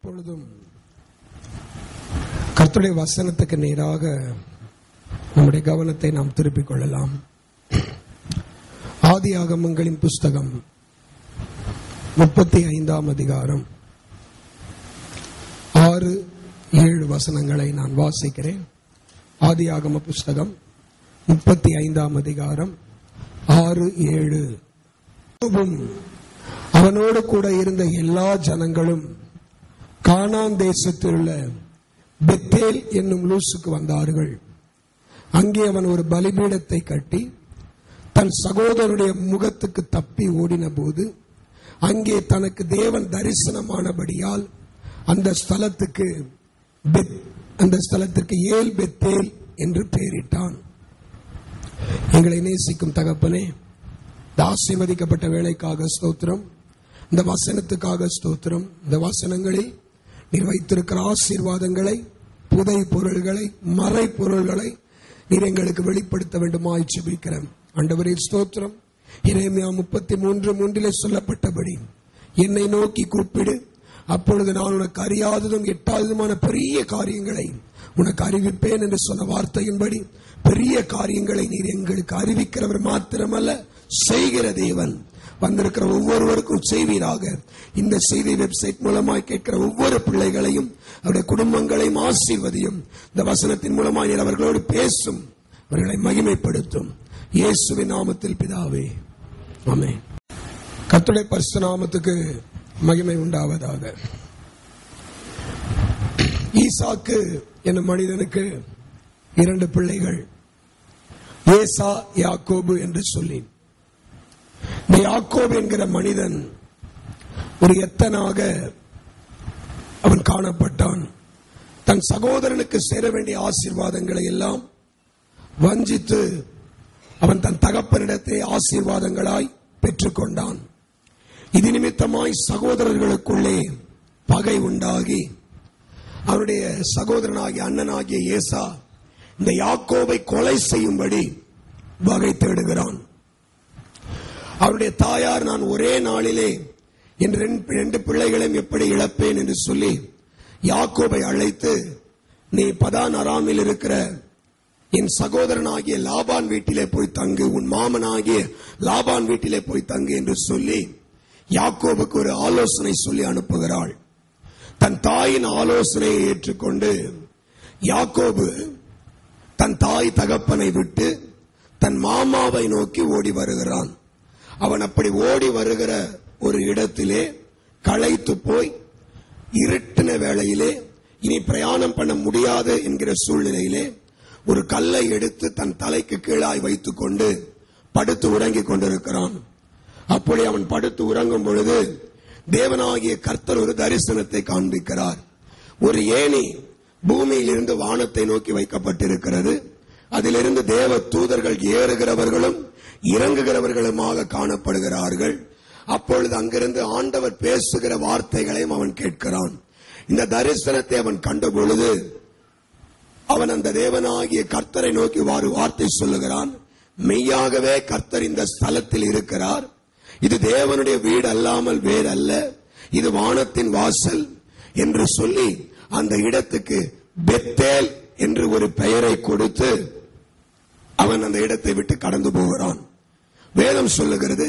இப்பொழுதும் கர்த்தருடைய வசனத்துக்கு நேராக நம்முடைய கவனத்தை நாம் திருப்பிக் கொள்ளலாம். ஆதியாகமங்களின் புஸ்தகம் 35ஆம் அதிகாரம் 6-7 வசனங்களை நான் வாசிக்கிறேன். ஆதியாகம புஸ்தகம் 35ஆம் அதிகாரம் 6-7. அவனோடு கூட இருந்த எல்லா ஜனங்களும் கானான் தேசத்தில் உள்ள பெத்தேல் என்னும் லூசுக்கு வந்தார்கள். அங்கே அவன் ஒரு பலிபீடத்தை கட்டி தன் சகோதரனுடைய முகத்துக்கு தப்பி ஓடின போது அங்கே தனக்கு தேவன் தரிசனமானபடியால் அந்த ஸ்தலத்துக்கு ஏல் பெத்தேல் என்று பெயரிட்டான். எங்களை நேசிக்கும் தகப்பனே, இந்த ஆசீர்வதிக்கப்பட்ட வேலைக்காக ஸ்தோத்திரம், இந்த வசனத்துக்காக ஸ்தோத்திரம். இந்த வசனங்களில் நீர் வைத்திருக்கிற ஆசீர்வாதங்களை, புதை பொருள்களை, மறை பொருள்களை நீர் எங்களுக்கு வெளிப்படுத்த வேண்டுமாய் ஜெபிக்கிறேன். ஆண்டவரே ஸ்தோத்திரம். எரேமியா 33:3 சொல்லப்பட்டபடி என்னை நோக்கி கூப்பிடு, அப்பொழுது நான் உனக்கு அறியாததும் எட்டாததுமான பெரிய காரியங்களை உனக்கு அறிவிப்பேன் என்று சொன்ன வார்த்தையின்படி பெரிய காரியங்களை நீர் எங்களுக்கு அறிவிக்கிறவர் மாத்திரமல்ல, செய்கிற தேவன். வந்திருக்கிற ஒவ்வொருவருக்கும் செய்வீராக. இந்த செய்தி வெப்சைட் மூலமாய் கேட்கிற ஒவ்வொரு பிள்ளைகளையும் அவருடைய குடும்பங்களையும் ஆசீர்வதியும். இந்த வசனத்தின் மூலமாய் அவர்களோடு பேசும், அவர்களை மகிமைப்படுத்தும். இயேசுவின் நாமத்தில் பிதாவே, ஆமென். கர்த்தருடைய பரிசுத்த நாமத்துக்கு மகிமை உண்டாவதாக. ஈசாக்கு என்னும் மனிதனுக்கு 2 பிள்ளைகள், ஏசா, யாக்கோபு என்று சொல்லி. இந்த யாக்கோபு என்கிற மனிதன் ஒரு எத்தனாக அவன் காணப்பட்டான். தன் சகோதரனுக்கு சேர வேண்டிய ஆசீர்வாதங்களை எல்லாம் வஞ்சித்து அவன் தன் தகப்பனிடத்தை ஆசீர்வாதங்களாய் பெற்றுக்கொண்டான். இது நிமித்தமாய் சகோதரர்களுக்குள்ளே பகை உண்டாகி அவருடைய சகோதரனாகிய அண்ணனாகிய ஏசா இந்த யாக்கோபை கொலை செய்யும்படி வகை தேடுகிறான். அவருடைய தாயார், நான் ஒரே நாளிலே என் 2 பிள்ளைகளையும் எப்படி இழப்பேன் என்று சொல்லி யாக்கோபை அழைத்து, நீ பதான் அராமில் இருக்கிற என் சகோதரனாகிய லாபான் வீட்டிலே போய் தங்கு, உன் மாமனாகிய லாபான் வீட்டிலே போய் தங்கு என்று சொல்லி யாக்கோபுக்கு ஒரு ஆலோசனை சொல்லி அனுப்புகிறாள். தன் தாயின் ஆலோசனையை ஏற்றுக்கொண்டு யாக்கோபு தன் தாய் தகப்பனை விட்டு தன் மாமாவை நோக்கி ஓடி வருகிறான். அவன் அப்படி ஓடி வருகிற ஒரு இடத்திலே களைத்து போய் இருட்டின வேளையிலே இனி பிரயாணம் பண்ண முடியாது என்கிற சூழ்நிலையிலே ஒரு கல்லை எடுத்து தன் தலைக்கு கீழாய் வைத்துக் கொண்டு படுத்து உறங்கிக் கொண்டிருக்கிறான். அப்படி அவன் படுத்து உறங்கும் பொழுது தேவனாகிய கர்த்தர் ஒரு தரிசனத்தை காண்பிக்கிறார். ஒரு ஏணி பூமியிலிருந்து வானத்தை நோக்கி வைக்கப்பட்டிருக்கிறது. அதிலிருந்து தேவ தூதர்கள் ஏறுகிறவர்களும் இறங்குகிறவர்களுமாக காணப்படுகிறார்கள். அப்பொழுது அங்கிருந்து ஆண்டவர் பேசுகிற வார்த்தைகளையும் அவன் கேட்கிறான். இந்த தரிசனத்தை அவன் கண்ட பொழுது அவன் அந்த தேவனாகிய கர்த்தரை நோக்கி வார்த்தை சொல்லுகிறான். மெய்யாகவே கர்த்தர் இந்த ஸ்தலத்தில் இருக்கிறார். இது தேவனுடைய வீடு அல்லாமல் வேறல்ல, இது வானத்தின் வாசல் என்று சொல்லி அந்த இடத்துக்கு பெத்தேல் என்று ஒரு பெயரை கொடுத்து அவன் அந்த இடத்தை விட்டு கடந்து போகிறான். வேதம் சொல்லுகிறது,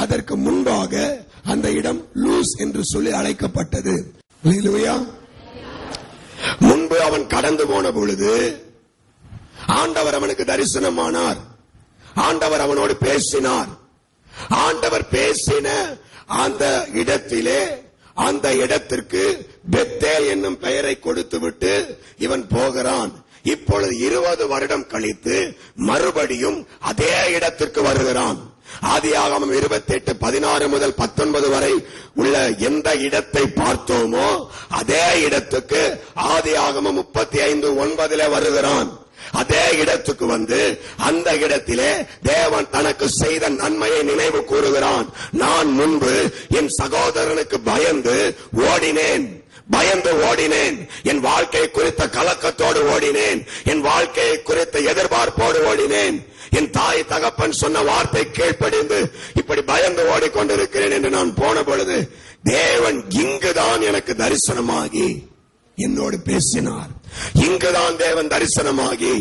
அதற்கு முன்பாக அந்த இடம் லூஸ் என்று சொல்லி அழைக்கப்பட்டது. அல்லேலூயா. முன்பு அவன் கடந்து போன பொழுது ஆண்டவர் அவனுக்கு தரிசனமானார். ஆண்டவர் அவனோடு பேசினார். ஆண்டவர் பேசின அந்த இடத்திலே அந்த இடத்திற்கு பெத்தேல் என்னும் பெயரை கொடுத்து விட்டு இவன் போகிறான். இப்பொழுது 20 வருடம் கழித்து மறுபடியும் அதே இடத்திற்கு வருகிறான். ஆதியாகமம் 28:16 முதல் 19 வரை உள்ள எந்த இடத்தை பார்த்தோமோ அதே இடத்துக்கு ஆதியாகமம் 35:9 வருகிறான். அதே இடத்துக்கு வந்து அந்த இடத்திலே தேவன் தனக்கு செய்த நன்மையை நினைவு கூறுகிறான். நான் முன்பு என் சகோதரனுக்கு பயந்து ஓடினேன், என் வாழ்க்கை குறித்த கலக்கத்தோடு ஓடினேன், என் வாழ்க்கையை குறித்த எதிர்பார்ப்போடு ஓடினேன். என் தாய் தகப்பன் சொன்ன வார்த்தை கீழ்ப்படிந்து இப்படி பயந்து ஓடிக்கொண்டிருக்கிறேன் என்று நான் போன பொழுது தேவன் இங்குதான் எனக்கு தரிசனமாகி என்னோடு பேசினார். இங்குதான் தேவன் தரிசனமாகி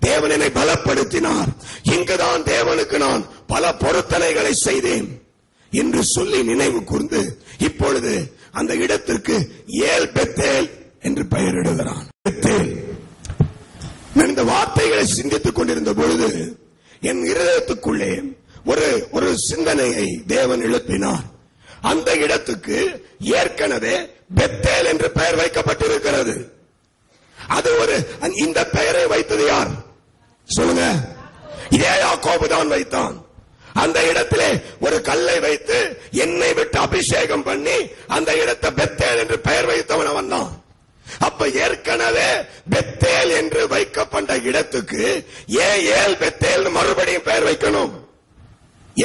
தேவன் என்னை பலப்படுத்தினார். இங்குதான் தேவனுக்கு நான் பல பொருத்தனைகளை செய்தேன் என்று சொல்லி நினைவு கூர்ந்து இப்பொழுது அந்த இடத்திற்கு ஏல் பெத்தேல் என்று பெயரிடுகிறான். நான் இந்த வார்த்தைகளை சிந்தித்துக் கொண்டிருந்த பொழுது என் இருதயத்துக்குள்ளே ஒரு சிந்தனையை தேவன் எழுப்பினார். அந்த இடத்துக்கு ஏற்கனவே பெத்தேல் என்று பெயர் வைக்கப்பட்டிருக்கிறது. அது இந்த பெயரை வைத்தது யார் சொல்லுங்க? இதே யாக்கோபு தான் வைத்தான். அந்த இடத்திலே ஒரு கல்லை வைத்து எண்ணெய் விட்டு அபிஷேகம் பண்ணி அந்த இடத்தை பெத்தேல் என்று பெயர் வைத்தவன் அவன் தான். அப்ப ஏற்கனவே பெத்தேல் என்று வைக்கப்பட்ட இடத்துக்கு ஏல் பெத்தேல் மறுபடியும் பெயர் வைக்கணும்?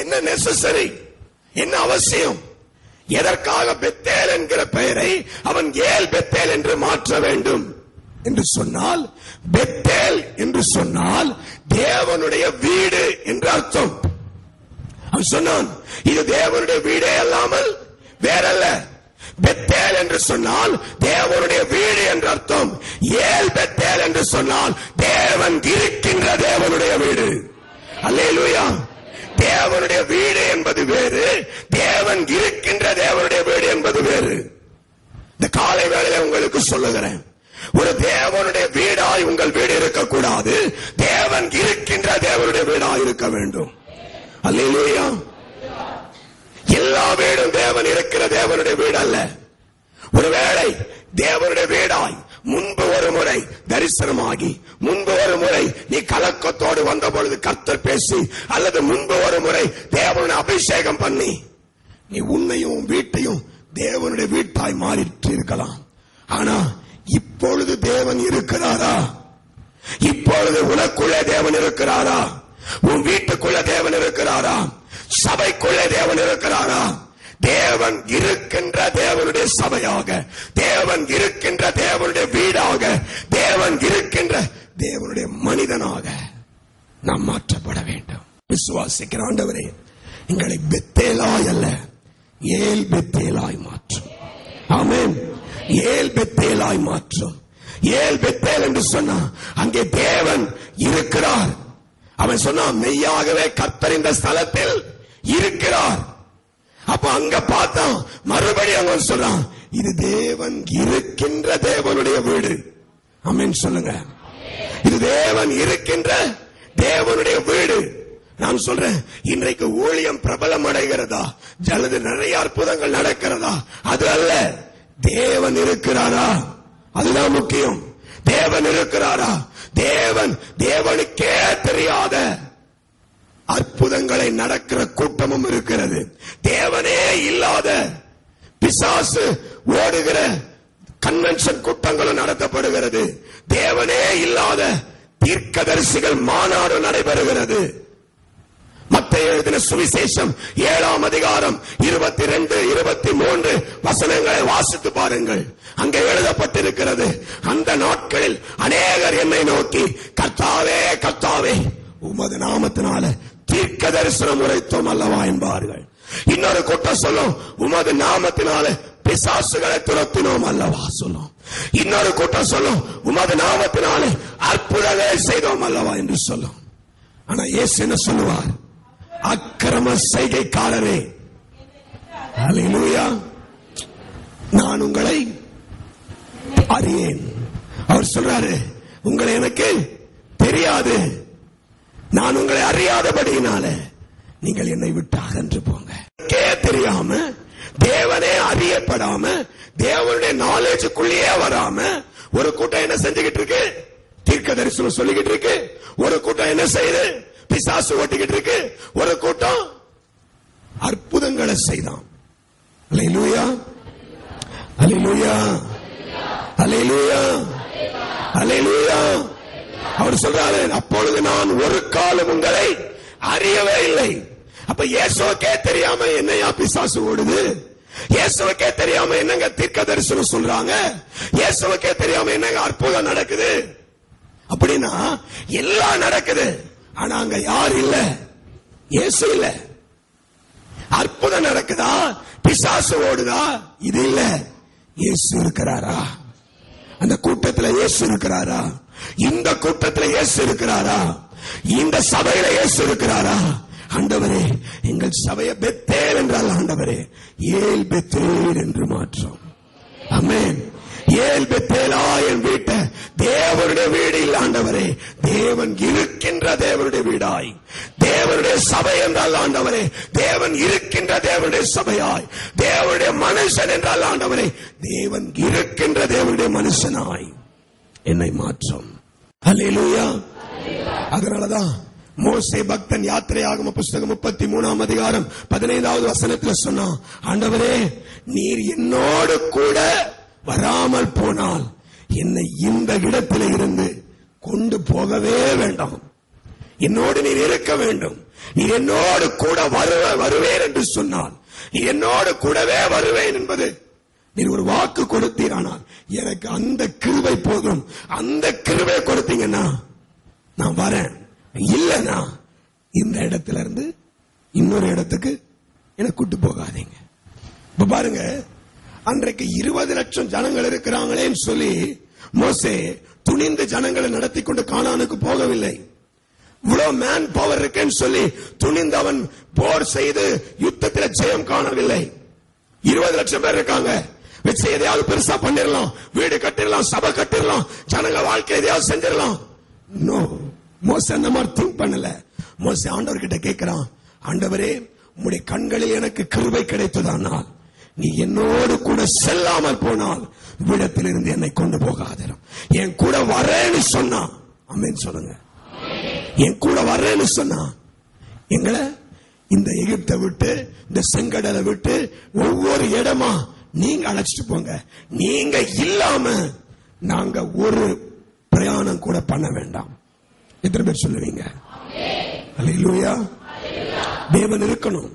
என்ன நெசசரி? என்ன அவசியம்? எதற்காக பெத்தேல் என்கிற பெயரை அவன் ஏல் பெத்தேல் என்று மாற்ற வேண்டும் என்று சொன்னால், பெத்தேல் என்று சொன்னால் தேவனுடைய வீடு என்று அர்த்தம். அவன் சொன்னான், இது தேவனுடைய வீடே அல்லாமல் வேறல்ல. பெத்தேல் என்று சொன்னால் தேவனுடைய வீடு என்று அர்த்தம். ஏல் பெத்தேல் என்று சொன்னால் தேவன் இருக்கின்ற தேவனுடைய வீடு. அல்லேலூயா. தேவனுடைய வீடு என்பது வேறு, தேவன் இருக்கின்ற தேவனுடைய வீடு என்பது வேறு. இந்த காலை வேளையில உங்களுக்கு சொல்லுகிறேன், ஒரு தேவனுடைய வீடாய் உங்கள் வீடு இருக்கக்கூடாது, தேவன் இருக்கின்ற தேவனுடைய வீடாய் இருக்க வேண்டும். அல்லேலூயா. எல்லா வீடும் தேவன் இருக்கிற தேவனுடைய வீடு அல்ல. ஒருவேளை தேவனுடைய வீடாய் முன்பு ஒரு முறை தரிசனமாகி, முன்பு ஒரு முறை நீ கலக்கத்தோடு வந்த பொழுது கர்த்தர் பேசி, அல்லது முன்பு ஒரு முறை தேவனுடைய அபிஷேகம் பண்ணி நீ உன்னையும் வீட்டையும் தேவனுடைய வீட்டாய் மாறிட்டு இருக்கலாம். ஆனா இப்பொழுது தேவன் இருக்கிறாரா? இப்பொழுது உனக்குள்ளே தேவன் இருக்கிறாரா? உன் வீட்டுக்குள்ள தேவன் இருக்கிறாரா? சபைக்குள்ளே தேவன் இருக்கிறாரா? தேவன் இருக்கின்ற தேவனுடைய சபையாக, தேவன் இருக்கின்ற தேவனுடைய வீடாக, தேவன் இருக்கின்ற தேவனுடைய மனிதனாக நாம் மாற்றப்பட வேண்டும். விசுவாசிக்கிற ஆண்டவரே, எங்களை பெத்தேலாய் அல்ல ஏல் பெத்தேலாய் மாற்றும். ஆமென். ஏல் பெத்தேலாய் மாற்றும். ஏல் பெத்தேல் என்று சொன்னா அங்கே தேவன் இருக்கிறார். அவன் சொன்னான், மெய்யாகவே கர்த்தர் இந்த ஸ்தலத்தில் இருக்கிறார். அப்ப அங்க பார்த்தா மறுபடியும் அவன் சொல்றான், இது தேவன் இருக்கின்ற தேவனுடைய வீடு. ஆமென் சொல்லுங்க. இது தேவன் இருக்கின்ற தேவனுடைய வீடு. நான் சொல்றேன், இன்றைக்கு ஊழியம் பிரபலம் அடைகிறதா, அல்லது நிறைய அற்புதங்கள் நடக்கிறதா, அது அல்ல. தேவன் இருக்கிறாரா? அதுதான் முக்கியம். தேவன் இருக்கிறாரா? தேவனுக்கே தெரியாத அற்புதங்களை நடக்கிற கூட்டமும் இருக்கிறது. தேவனே இல்லாத பிசாசு ஓடுகிற கன்வென்ஷன் கூட்டங்களும் நடத்தப்படுகிறது. தேவனே இல்லாத தீர்க்கதரிசிகள் மாநாடு நடைபெறுகிறது. மத்தேயு எழுதின சுவிசேஷம் 7ஆம் அதிகாரம் 22, 23 வசனங்களை வாசித்து பாருங்கள். அங்கே எழுதப்பட்டிருக்கிறது, அந்த நாட்களில் அநேகர் என்னை நோக்கி, கர்த்தாவே கர்த்தாவே, உமது நாமத்தினால தீர்க்க தரிசனம் உரைத்தோம் அல்லவா என்பார்கள். இன்னொரு கூட்டம் சொல்லும், உமது நாமத்தினால பிசாசுகளை துரத்தினோம் அல்லவா சொல்லும். இன்னொரு கூட்டம் சொல்லும், உமது நாமத்தினால அற்புதங்களை செய்தோம் அல்லவா என்று சொல்லும். ஆனா இயேசு என்ன சொல்லுவார்? அக்கிரம செய்கைக்காரரே, அல்லேலூயா, நான் உங்களை அறியேன். அவர் சொல்றாரு, உங்களை எனக்கு தெரியாது, நான் உங்களை அறியாதபடியினால நீங்கள் என்னை விட்டு அகன்று போங்க. தெரியாம, தேவனே அறியப்படாம, தேவனுடைய நாலேஜுக்குள்ளேயே வராம ஒரு கூட்டம் என்ன செஞ்சுக்கிட்டு இருக்கு? தீர்க்க தரிசனம் சொல்லிக்கிட்டு இருக்கு. ஒரு கூட்டம் என்ன செய்யுது? பிசாசு ஓட்டிக்கிட்டு இருக்கு. ஒரு கூட்டம் அற்புதங்களை செய்தான். அல்லேலூயா, அல்லேலூயா, அல்லேலூயா, அல்லேலூயா. அவர் சொல்றாரு, அப்பொழுது நான் ஒரு காலம் உங்களை அறியவே இல்லை. அப்ப இயேசுவுக்கே தெரியாம என்னையா பிசாசு ஓடுது? இயேசுவுக்கே தெரியாம என்னங்க தீர்க்க தரிசனம் சொல்றாங்க? இயேசுவுக்கே தெரியாம என்னங்க அற்புதம் நடக்குது? அப்படின்னா எல்லாம் நடக்குது. ஆனா அங்க யார் இல்ல? இயேசு இல்ல. அற்புதம் நடக்குதா, பிசாசு ஓடுதா, இது இல்ல. இயேசு இருக்கிறாரா? அந்த கூட்டத்தில் இயேசு இருக்கிறாரா? இந்த கூட்டத்தில் இயேசு இருக்கிறாரா? இந்த சபையில இயேசு இருக்கிறாரா? ஆண்டவரே, எங்கள் சபையை பெத்தேல் என்றால் ஆண்டவரே ஏல் பெத்தேல் என்று மாற்றம். ஆமென். ஏல் பெத்தேலா என் வீட்டை தேவனுடைய வீடு இல்ல ஆண்டவரே, தேவன் இருக்கின்ற தேவனுடைய வீடாய், தேவனுடைய சபை என்றால் ஆண்டவரே தேவன் இருக்கின்ற தேவனுடைய சபையாய், தேவனுடைய மனுஷன் என்றால் ஆண்டவரே தேவன் இருக்கின்ற தேவனுடைய மனுஷனாய் என்னை மாற்றம். அல்லேலூயா. அதனாலதான் மோசே பக்தன் யாத்திரையாகம புஸ்தகம் 33ஆம் அதிகாரம் 15வது வசனத்தில் சொன்னான், ஆண்டவரே நீர் என்னோடு கூட வராமல் போனால் என்னை இந்த இடத்தில் இருந்து கொண்டு போகவே வேண்டாம். என்னோடு நீர் இருக்க வேண்டும். நீ என்னோடு கூட வருவேன் என்று சொன்னால், நீ என்னோடு கூடவே வருவேன் என்பது நீர் ஒரு வாக்கு கொடுத்தீரானால் எனக்கு அந்த கிருபை போதும். அந்த கிருபை கொடுத்தீங்கன்னா நான் வரேன். இல்லனா இந்த இடத்துல இருந்து இன்னொரு இடத்துக்கு என்ன கூட்டு போகாதீங்க. இப்ப பாருங்க, அன்றைக்கு 20 லட்சம் ஜனங்கள் இருக்கிறாங்களேன்னு சொல்லி மோசே துணிந்து ஜனங்களை நடத்தி கொண்டு கானானுக்கு போகவில்லை. இவ்வளவு மேன் பவர் இருக்குன்னு சொல்லி துணிந்து அவன் போர் செய்து யுத்தத்தில் ஜெயம் காணவில்லை. 20 லட்சம் பேர் இருக்காங்க, வச்சு எதையாவது பெருசா பண்ணிடலாம், வீடு கட்டிடலாம், சபை கட்டிடலாம், ஜனங்க வாழ்க்கை எதையாவது செஞ்சிடலாம். நோ, மோசே அந்த மாதிரி திங்க் பண்ணல. மோசே ஆண்டவர்கிட்ட கேட்கிறான், ஆண்டவரே உம்முடைய கண்களில் எனக்கு கிருபை கிடைத்ததானால் நீ என்னோடு கூட செல்லாமல் போனால் விடத்தில் இருந்து என்னை கொண்டு போகாதீர். என் கூட வரேன்னு சொன்னா, ஆமென் சொல்லுங்க. என் கூட வரேன்னு சொன்னா எங்களை இந்த எகிப்தை விட்டு, இந்த செங்கடலை விட்டு ஒவ்வொரு இடமா நீங்க அழைச்சிட்டு போங்க. நீங்க இல்லாம நாங்க ஒரு பிரயாணம் கூட பண்ண வேண்டாம். எத்தனை பேர் சொல்லுவீங்க? அல்லேலூயா. தேவன் இருக்கணும்.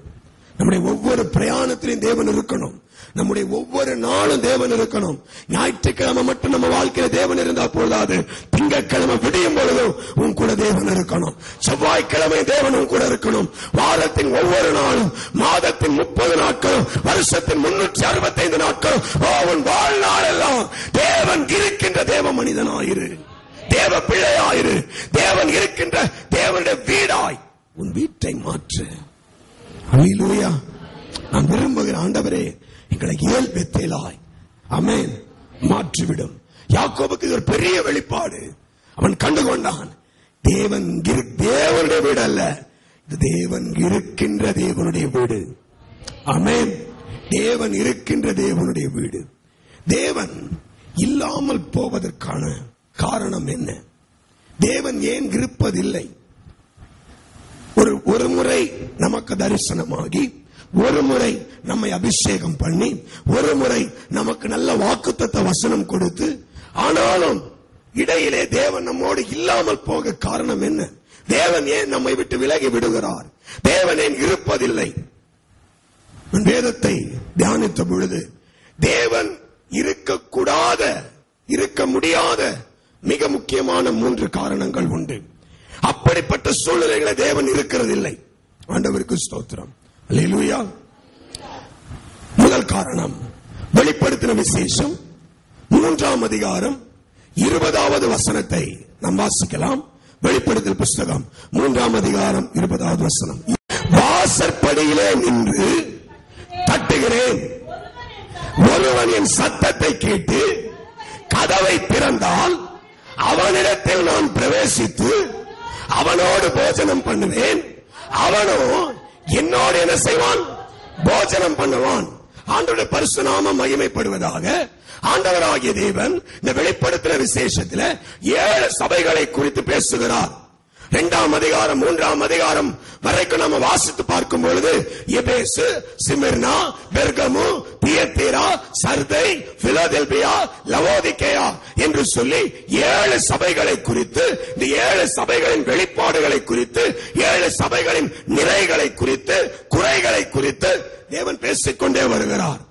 நம்முடைய ஒவ்வொரு பிரயாணத்திலும் தேவன் இருக்கணும். நம்முடைய ஒவ்வொரு நாளும் தேவன் இருக்கணும். ஞாயிற்றுக்கிழமை மட்டும் நம்ம வாழ்க்கையில தேவன் இருந்தா போதாது. திங்கட்கிழமை விடியும் பொழுதும் உன் கூட தேவன் இருக்கணும். செவ்வாய்க்கிழமை தேவன் உன் கூட இருக்கணும். வாரத்தின் ஒவ்வொரு நாளும், மாதத்தின் 30 நாட்களும், வருஷத்தின் 365 நாட்களும், உன் வாழ்நாள் எல்லாம் தேவன் இருக்கின்ற தேவ மனிதனாயிரு, தேவ பிள்ளையாயிரு. தேவன் இருக்கின்ற தேவனுடைய வீடாய் உன் வீட்டை மாற்று. அல்லேலூயா. நான் விரும்புகிற ஆண்டவரே எங்களை ஏல் பெத்தேலாய் ஆமென் மாற்றிவிடும். யாக்கோபுக்கு ஒரு பெரிய வெளிப்பாடு. அவன் கண்டுகொண்டான், தேவன் தேவனுடைய வீடு அல்ல, இது தேவன் இருக்கின்ற தேவனுடைய வீடு. ஆமென். தேவன் இருக்கின்ற தேவனுடைய வீடு. தேவன் இல்லாமல் போவதற்கான காரணம் என்ன? தேவன் ஏன் இருப்பதில்லை? ஒரு முறை நமக்கு தரிசனமாகி, ஒரு முறை நம்மை அபிஷேகம் பண்ணி, ஒரு முறை நமக்கு நல்ல வாக்குத்தத்த வசனம் கொடுத்து, ஆனாலும் இடையிலே தேவன் நம்மோடு இல்லாமல் போக காரணம் என்ன? தேவன் ஏன் நம்மை விட்டு விலகி விடுகிறார்? தேவன் ஏன் இருப்பதில்லை? வேதத்தை தியானித்த பொழுது தேவன் இருக்கக்கூடாத, இருக்க முடியாத மிக முக்கியமான 3 காரணங்கள் உண்டு. அப்படிப்பட்ட சூழ்நிலைகளை தேவன் இருக்கிறதில்லை. ஆண்டவருக்கு ஸ்தோத்திரம். அல்லேலூயா. முதல் காரணம், வெளிப்படுத்தின விசேஷம் 3ஆம் அதிகாரம் 20வது வசனத்தை நாம் வாசிக்கலாம். வெளிப்படுத்தல் புஸ்தகம் 3ஆம் அதிகாரம் 20வது வசனம். வாசற்படியிலே நின்று தட்டுகிறேன், ஒருவன் என் சத்தத்தை கேட்டு கதவை திறந்தால் அவனிடத்தில் நான் பிரவேசித்து அவனோடு போஜனம் பண்ணுவேன், அவனோ என்னோடு என்ன செய்வான்? போஜனம் பண்ணுவான். ஆண்டவருடைய பரிசுத்த நாமம் மகிமைப்படுவதாக. ஆண்டவராகிய தேவன் இந்த வெளிப்படுத்தின விசேஷத்தில் 7 சபைகளை குறித்து பேசுகிறார். 2ஆம் அதிகாரம் 3ஆம் அதிகாரம் வரைக்கும் நம்ம வாசித்து பார்க்கும் பொழுது எபேசு, சிமிர்னா, பெர்கமு, தியத்தீரா, சர்தை, பிலதெல்பியா, லவோதிகேயா என்று சொல்லி 7 சபைகளை குறித்து, இந்த 7 சபைகளின் வெளிப்பாடுகளை குறித்து, 7 சபைகளின் நிறைகளை குறித்து, குறைகளை குறித்து தேவன் பேசிக்கொண்டே வருகிறார்.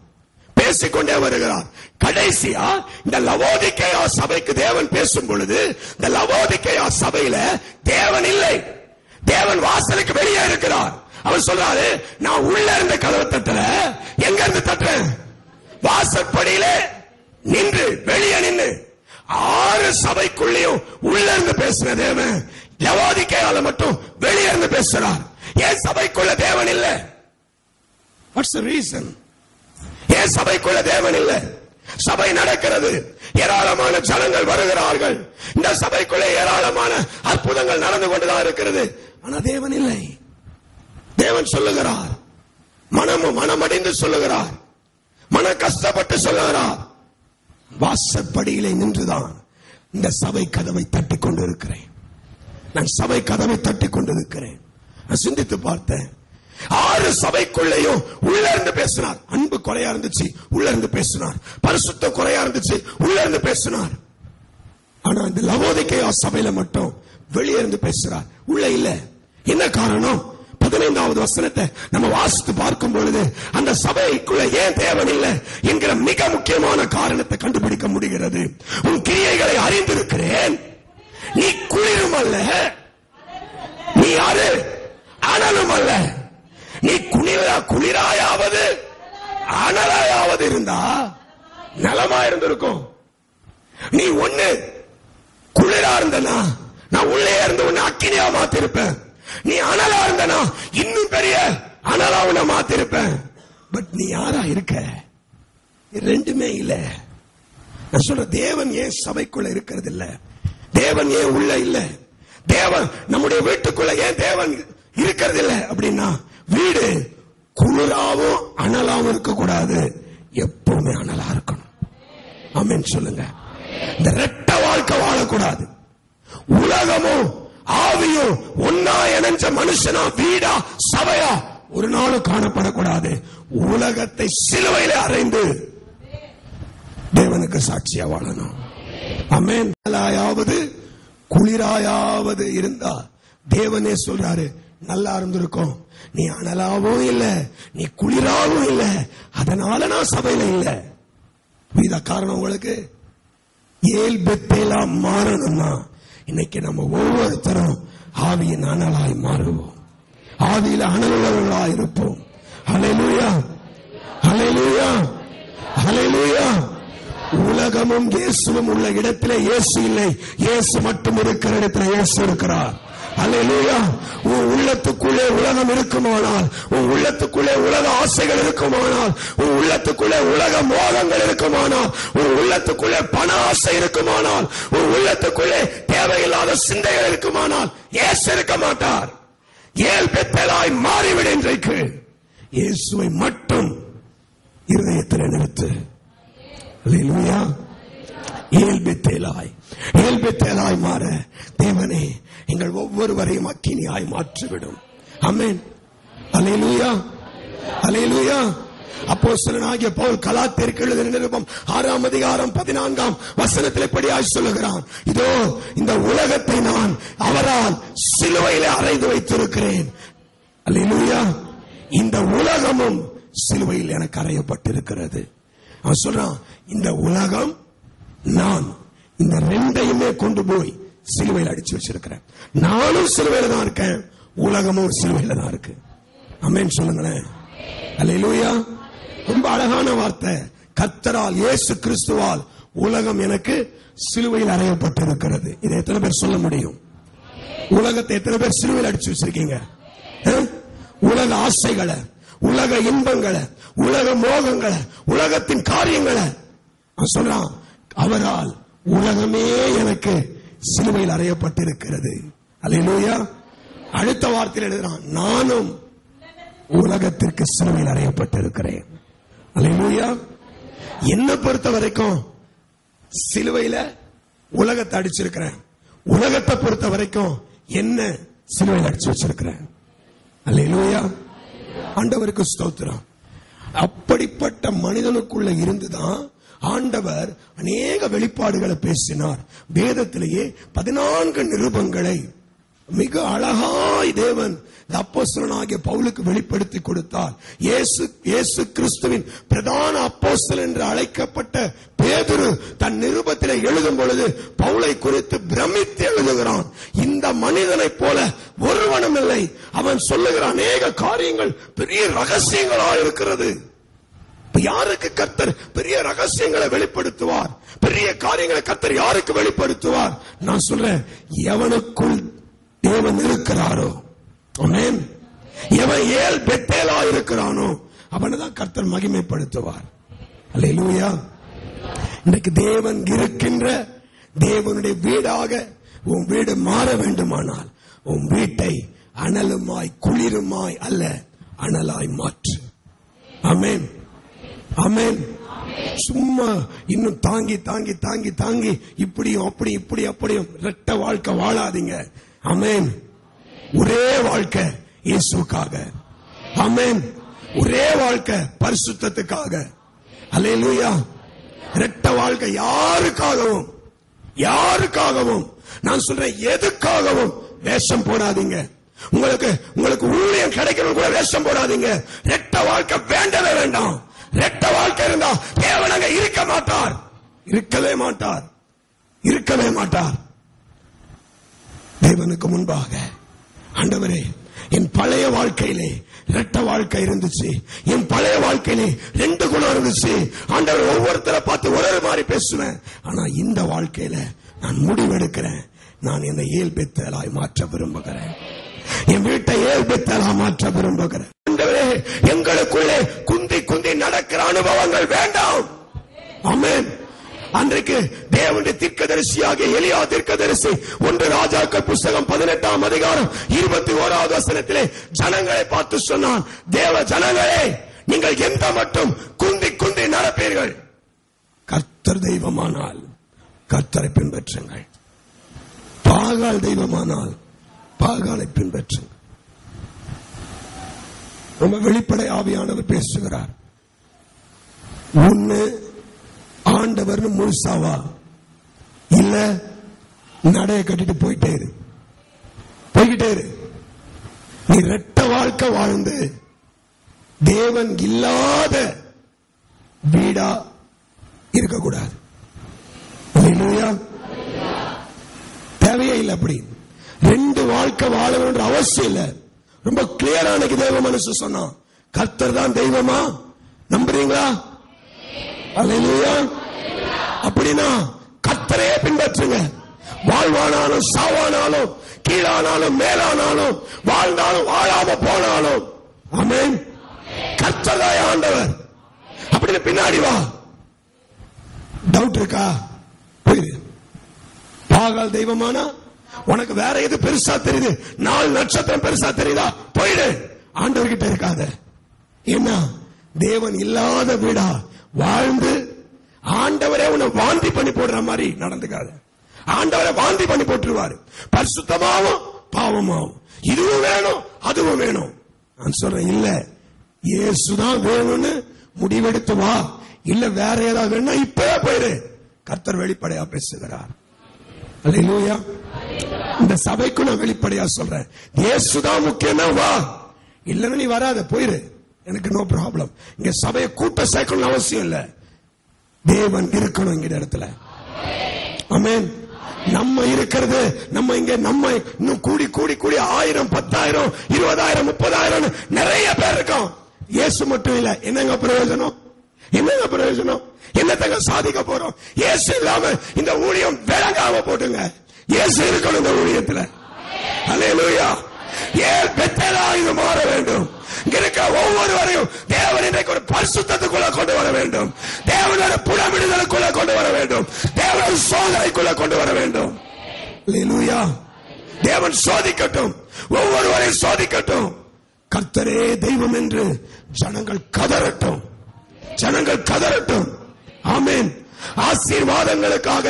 கடைசியா இந்த லவோதிகேயா சபைக்கு தேவன் பேசும் பொழுது, இந்த லவோதிகேயா சபையில தேவன் இல்லை, தேவன் வாசலுக்கு வெளியே இருக்கிறார். அவர் சொல்றாரு, நான் உள்ள இருந்த கதவை தட்டல. எங்க இருந்து தட்டுறேன்? வாசற்படியிலே நின்று, வெளியே நின்று. 6 சபைக்குள்ளேயும் உள்ள இருந்து பேசுற தேவன் லவோதிக்கேயால மட்டும் வெளியே இருந்து பேசுறார். ஏன் சபைக்குள்ள தேவன் இல்ல? What's the reason? ஏன் சபைக்குள்ள தேவன் இல்ல? சபை நடக்கிறது, ஏராளமான ஜனங்கள் வருகிறார்கள், இந்த சபைக்குள்ளே ஏராளமான அற்புதங்கள் நடந்து கொண்டுதான் இருக்கிறது. ஆனா தேவன் இல்லை. தேவன் சொல்லுகிறார், மனமடிந்து சொல்லுகிறார், மன கஷ்டப்பட்டு சொல்லுகிறார், வாசற்படியிலே நின்றுதான் இந்த சபை கதவை தட்டி கொண்டிருக்கிறேன். நான் சபை கதவை தட்டி கொண்டிருக்கிறேன். நான் சிந்தித்து பார்த்தேன். 6 சபைக்குள்ளேயும் உள்ள இருந்து பேசினார். அன்பு குறையா இருந்துச்சு, உள்ள இருந்து பேசினார். பரிசுத்தம் குறையா இருந்துச்சு, உள்ள இருந்து பேசினார். ஆனா இந்த லவோதிக்கேயா சபையில மட்டும் வெளியே இருந்து பேசுறார், உள்ள இல்ல. என்ன காரணம்? 15வது வசனத்தை நம்ம வாசித்து பார்க்கும் பொழுது அந்த சபைக்குள்ள ஏன் தேவன் இல்லை என்கிற மிக முக்கியமான காரணத்தை கண்டுபிடிக்க முடிகிறது. உன் கிரியைகளை அறிந்திருக்கிறேன், நீ குளிரும் அல்ல, நீ யாரு? அனலும் அல்ல. நீ குளிராயாவது அனலாயாவது இருந்தா நலமா இருந்திருக்கும். நீ ஒண்ணு குளிரா இருந்தனா நான் உள்ளே இருந்து உன்னை அக்கினியா மாத்திருப்பேன். நீ அனலா இருந்தனா இன்னும் பெரிய அனலா உன்னை மாத்திருப்பேன். பட் நீ யாரா இருக்க? ரெண்டுமே இல்ல. நான் சொல்ற, தேவன் ஏன் சபைக்குள்ள இருக்கிறது இல்ல? தேவன் ஏன் உள்ள இல்ல? தேவன் நம்முடைய வீட்டுக்குள்ள ஏன் தேவன் இருக்கிறது இல்ல அப்படின்னா, வீடு குளிராவும் அனலாவும் இருக்க கூடாது, எப்பவுமே அனலா இருக்கணும். ஆமென் சொல்லுங்க. இந்த ரெட்ட வாழ்க்கை வாழக்கூடாது. உலகமும் ஆவியும் ஒன்னா இணைஞ்ச மனுஷனா, வீடா சபையா ஒரு நாளும் காணப்படக்கூடாது. உலகத்தை சிலுவையிலே அறைந்து தேவனுக்கு சாட்சியா வாழணும். ஆமென். அனலாயாவது குளிராயாவது இருந்தா தேவனே சொல்றாரு, நல்லா இருந்திருக்கும். நீ அனலாவும் இல்ல, நீ குளிராவும் இல்ல, அதனால நான் சபையில இல்ல. இத காரணம் உங்களுக்கு. ஏல் பெத்தேலா மாறணும்னா இன்னைக்கு நம்ம ஒவ்வொருத்தரும் ஆவியின் அனலாய் மாறுவோம், ஆவியில அனலுள்ளவர்களாய் இருப்போம். ஹல்லேலூயா, ஹல்லேலூயா, ஹல்லேலூயா. உலகமும் இயேசுவும் உள்ள இடத்திலே இயேசு இல்லை, இயேசு மட்டும் இருக்கிற இடத்துல இயேசு இருக்கிறார். அல்லேலூயா. உன் உள்ளத்துக்குள்ளே உலகம் இருக்குமானால், உன் உள்ளத்துக்குள்ளே உலக ஆசைகள் இருக்குமானால், உன் உள்ளத்துக்குள்ளே உலக மோகங்கள் இருக்குமானால், உன் உள்ளத்துக்குள்ளே பண ஆசை இருக்குமானால், உன் உள்ளத்துக்குள்ளே தேவையில்லாத சிந்தைகள் இருக்குமானால் இயேசு இருக்க மாட்டார். ஏல் பெத்தேலாய் மாறிவிடு. இன்றைக்கு இயேசுவை மட்டும் இருதயத்தில் நிறுத்து. அல்லேலூயா. ஏல் பெத்தேலாய் மாற தேவனே எங்கள் ஒவ்வொருவரையும் அக்கினியாய் மாற்றிவிடும். ஆமென். அல்லேலூயா, அல்லேலூயா. அப்போஸ்தலனாகிய பவுல் கலாத்தியருக்கு எழுதின நிருபம் 6ஆம் அதிகாரம் 14ஆம் வசனத்தில் இப்படியாய் சொல்லுகிறான், இதோ இந்த உலகத்தை நான் அவரால் சிலுவையிலே அறைந்து வைத்திருக்கிறேன். அல்லேலூயா. இந்த உலகமும் சிலுவையில் எனக்கு அறையப்பட்டிருக்கிறது. அவன் சொல்றான், இந்த உலகம் நான், இந்த ரெண்டையுமே கொண்டு போய் சிலுவையில் அடிச்சு வச்சிருக்கிறேன். நானும் சிலுவையில தான் இருக்கேன், உலகமும் சிலுவையில தான் இருக்கு. ஆமென் சொல்லுங்களேன். அல்லேலூயா. ரொம்ப அழகான வார்த்தை. கர்த்தரால் இயேசு கிறிஸ்துவால் உலகம் எனக்கு சிலுவையில் அறையப்பட்டிருக்கிறது. இதை எத்தனை பேர் சொல்ல முடியும்? உலகத்தை எத்தனை பேர் சிலுவையில் அடிச்சு வச்சிருக்கீங்க? உலக ஆசைகளை, உலக இன்பங்களை, உலக மோகங்களை, உலகத்தின் காரியங்களை சொல்றான், அவரால் உலகமே எனக்கு சிலுவையில் அறையப்பட்டிருக்கிறது. அல்லேலூயா. அடுத்த வார்த்தையில் எழுதுறான், நானும் உலகத்திற்கு சிலுவையில் அறையப்பட்டிருக்கிறேன். அல்லேலூயா. என்ன பொறுத்த வரைக்கும் சிலுவையில உலகத்தை அடிச்சிருக்கிறேன், உலகத்தை பொறுத்த வரைக்கும் என்ன சிலுவையில் அடிச்சு வச்சிருக்கிறேன். அல்லேலூயா. ஆண்டவருக்கு ஸ்தோத்திரம். அப்படிப்பட்ட மனிதனுக்குள்ள இருந்துதான் ஆண்டவர் அநேக வெளிப்பாடுகளை பேசினார். வேதத்திலேயே 14 நிருபங்களை மிக அழகாய் தேவன் அப்போஸ்தலனாகிய பவுலுக்கு வெளிப்படுத்தி கொடுத்தார். இயேசு கிறிஸ்துவின் பிரதான அப்போஸ்தலன் என்று அழைக்கப்பட்ட பேதுரு தன் நிருபத்திலே எழுதும் பொழுது பவுலை குறித்து பிரமித்து எழுதுகிறான். இந்த மனிதனை போல ஒருவனும் இல்லை. அவன் சொல்லுகிற அநேக காரியங்கள் பெரிய ரகசியங்களா இருக்கிறது. யாருக்கு கர்த்தர் பெரிய ரகசியங்களை வெளிப்படுத்துவார்? பெரிய காரியங்களை கர்த்தர் யாருக்கு வெளிப்படுத்துவார்? நான் சொல்றேன், எவனுக்குள் தேவன் இருக்கிறாரோ, ஆமென், எவன் ஏல் பெத்தேலா இருக்கிறானோ அவனை தான் கர்த்தர் மகிமைப்படுத்துவார். அல்லேலூயா. இன்றைக்கு தேவன் இருக்கின்ற தேவனுடைய வீடாக உன் வீடு மாற வேண்டுமானால் உன் வீட்டை அனலுமாய் குளிருமாய் அல்ல, அனலாய் மாற்று. ஆமென், ஆமென். சும்மா இன்னும் தாங்கி தாங்கி தாங்கி தாங்கி இப்படியும் அப்படி இப்படி அப்படியும் ரெட்ட வாழ்க்கை வாழாதீங்க. ஆமென். ஒரே வாழ்க்கை இயேசுக்காக. ஆமென். ஒரே வாழ்க்கை பரிசுத்தத்துக்காக. அல்லேலூயா. ரெட்ட வாழ்க்கை யாருக்காகவும் யாருக்காகவும் நான் சொல்றேன் எதுக்காகவும் வேஷம் போடாதீங்க. உங்களுக்கு ஊழியம் கிடைக்கணும் கூட வேஷம் போடாதீங்க. ரெட்ட வாழ்க்கை வேண்டவே வேண்டாம். ரெட்ட வாழ்க்கை இருந்தா தேவன் அங்க இருக்க மாட்டார். இருக்கவே மாட்டார். இருக்கவே மாட்டார். தேவனுக்கு முன்பாக ஆண்டவரே, என் பழைய வாழ்க்கையிலே ரெட்ட வாழ்க்கை இருந்துச்சு, என் பழைய வாழ்க்கையிலே 2 குணம் இருந்துச்சு. ஆண்டவர் ஒவ்வொருத்தரை பார்த்து ஒரு மாதிரி பேசுவேன். ஆனா இந்த வாழ்க்கையில நான் முடிவெடுக்கிறேன். நான் என்னை ஏல்பெத்தலாய் மாற்ற விரும்புகிறேன். என் வீட்டை ஏல்பெத்தலா மாற்ற விரும்புகிறேன். ஆண்டவரே, எங்களுக்குள்ளே குந்தி குந்தி நடக்கிற அனுபவங்கள் வேண்டாம். ஆமென். அன்றைக்கு தேவனுடைய தீர்க்கதரிசியாகிய எலியா தீர்க்கதரிசி 1 ராஜாக்கள் புஸ்தகம் 18ஆம் அதிகாரம் 21வது வசனத்திலே ஜனங்களை பார்த்து சொன்னான், தேவ ஜனங்களே, நீங்கள் எந்த மட்டும் குந்தி குந்தி நடப்பீர்கள்? கர்த்தர் தெய்வமானால் கர்த்தரை பின்பற்றுங்கள், பாகால் தெய்வமானால் பாகாலை பின்பற்றுங்கள். ரொம்ப வெளிப்படை ஆவியானவர் பேசுகிறார். ஒன்னு ஆண்டவர் முழுசாவா, இல்ல நடைய கட்டிட்டு போயிட்டே இரு. நீ ரெட்ட வாழ்க்கை வாழ்ந்து தேவன் இல்லாத வீடா இருக்கக்கூடாது. தேவையே இல்லை. அப்படி 2 வாழ்க்கை வாழணும்ன்ற அவசியம் இல்லை. ரொம்ப கிளியரா எனக்கு தேவ மனசு சொன்னா, கர்த்தர் தான் தெய்வமா நம்புறீங்களா? அல்லேலூயா. அப்படின்னா கர்த்தரே பின்பற்றுங்க. வாழ்வானாலும் சாவானாலும் கீழானாலும் மேலானாலும் வாழ்ந்தாலும் வாழாம போனாலும் ஆமென், கர்த்தராய் ஆண்டவர். அப்படி பின்னாடி வா. டவுட் இருக்கா? போயிரு. பாகால் தெய்வமானா உனக்கு வேற எது பெருசா தெரியுது? 4 நட்சத்திரம் பெருசா தெரியுதா? போயிடு. ஆண்டவர்கிட்ட இருக்காத. என்ன தேவன் இல்லாத வீடா வாழ்ந்து ஆண்டவரே உன்னை வாந்தி பண்ணி போடுற மாதிரி நடந்துக்காத. ஆண்டவரை வாந்தி பண்ணி போட்டுருவாரு. பரிசுத்தமாவும் பாவமாவும் இதுவும் வேணும் அதுவும் வேணும். நான் சொல்றேன், இல்ல இயேசுதான் வேணும்னு முடிவெடுத்து வா. இல்ல வேற ஏதாவது வேணும்னா இப்பவே போயிரு. கர்த்தர் வெளிப்படையா பேசுகிறார். அல்லேலூயா. இந்த சபைக்கு நான் வெளிப்படையா சொல்றேன், இயேசுதான் முக்கியமா வா. இல்லன்னு நீ வராத, போயிரு. எனக்கு நோ ப்ராப்ளம். இங்க சபையை கூட்ட சேர்க்கணும் அவசியம் இல்ல. தேவன் இருக்கணும் இங்க இடத்துல. ஆமென். நம்ம இருக்கிறது நம்ம இங்க நம்ம இன்னும் கூடி கூடி கூடி 1000 10,000 20,000 30,000 நிறைய பேர் இருக்கோம். இயேசு மட்டும் இல்ல. என்னங்க பிரயோஜனம்? என்னங்க பிரயோஜனம்? என்னத்தங்க சாதிக்க போறோம்? இயேசு இல்லாம இந்த ஊழியம் விளங்காம போட்டுங்க. இயேசு இருக்கணும் இந்த ஊழியத்துல. அல்லேலூயா. ஏன் பெத்தலா இது மாற வேண்டும். இங்க இருக்க ஒவ்வொருவரையும் தேவன் இன்றைக்கு ஒரு பரிசுத்தத்துக்குள்ள கொண்டு வர வேண்டும். தேவனோட புடமிடுதலுக்குள்ள கொண்டு வர வேண்டும். தேவனோட சோதனைக்குள்ள கொண்டு வர வேண்டும். அல்லேலூயா. தேவன் சோதிக்கட்டும், ஒவ்வொருவரையும் சோதிக்கட்டும். கர்த்தரே தெய்வம் என்று ஜனங்கள் கதறட்டும். ஜனங்கள் கதறட்டும். ஆமென். ஆசீர்வாதங்களுக்காக,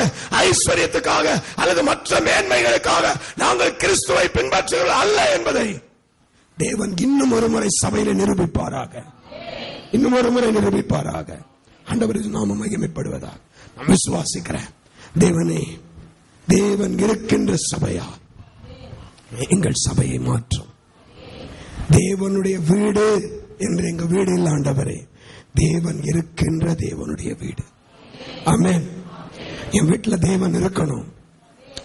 ஐஸ்வர்யத்துக்காக அல்லது மற்ற மேன்மைகளுக்காக நாங்கள் கிறிஸ்துவை பின்பற்றுகிறோம் அல்ல என்பதை தேவன் இன்னும் ஒரு முறை சபையில நிரூபிப்பாராக. இன்னும் ஒரு முறை நிரூபிப்பாராக. ஆண்டவரின் நாமம் மகிமைப்படுவதாக நான் விசுவாசிக்கிறேன். தேவனே, தேவன் இருக்கின்ற சபையா எங்கள் சபையை மாற்றும். தேவனுடைய வீடு என்று எங்க வீடு இல்ல ஆண்டவரே, தேவன் இருக்கின்ற தேவனுடைய வீடு. ஆமென். என் வீட்டுல தேவன் இருக்கணும்.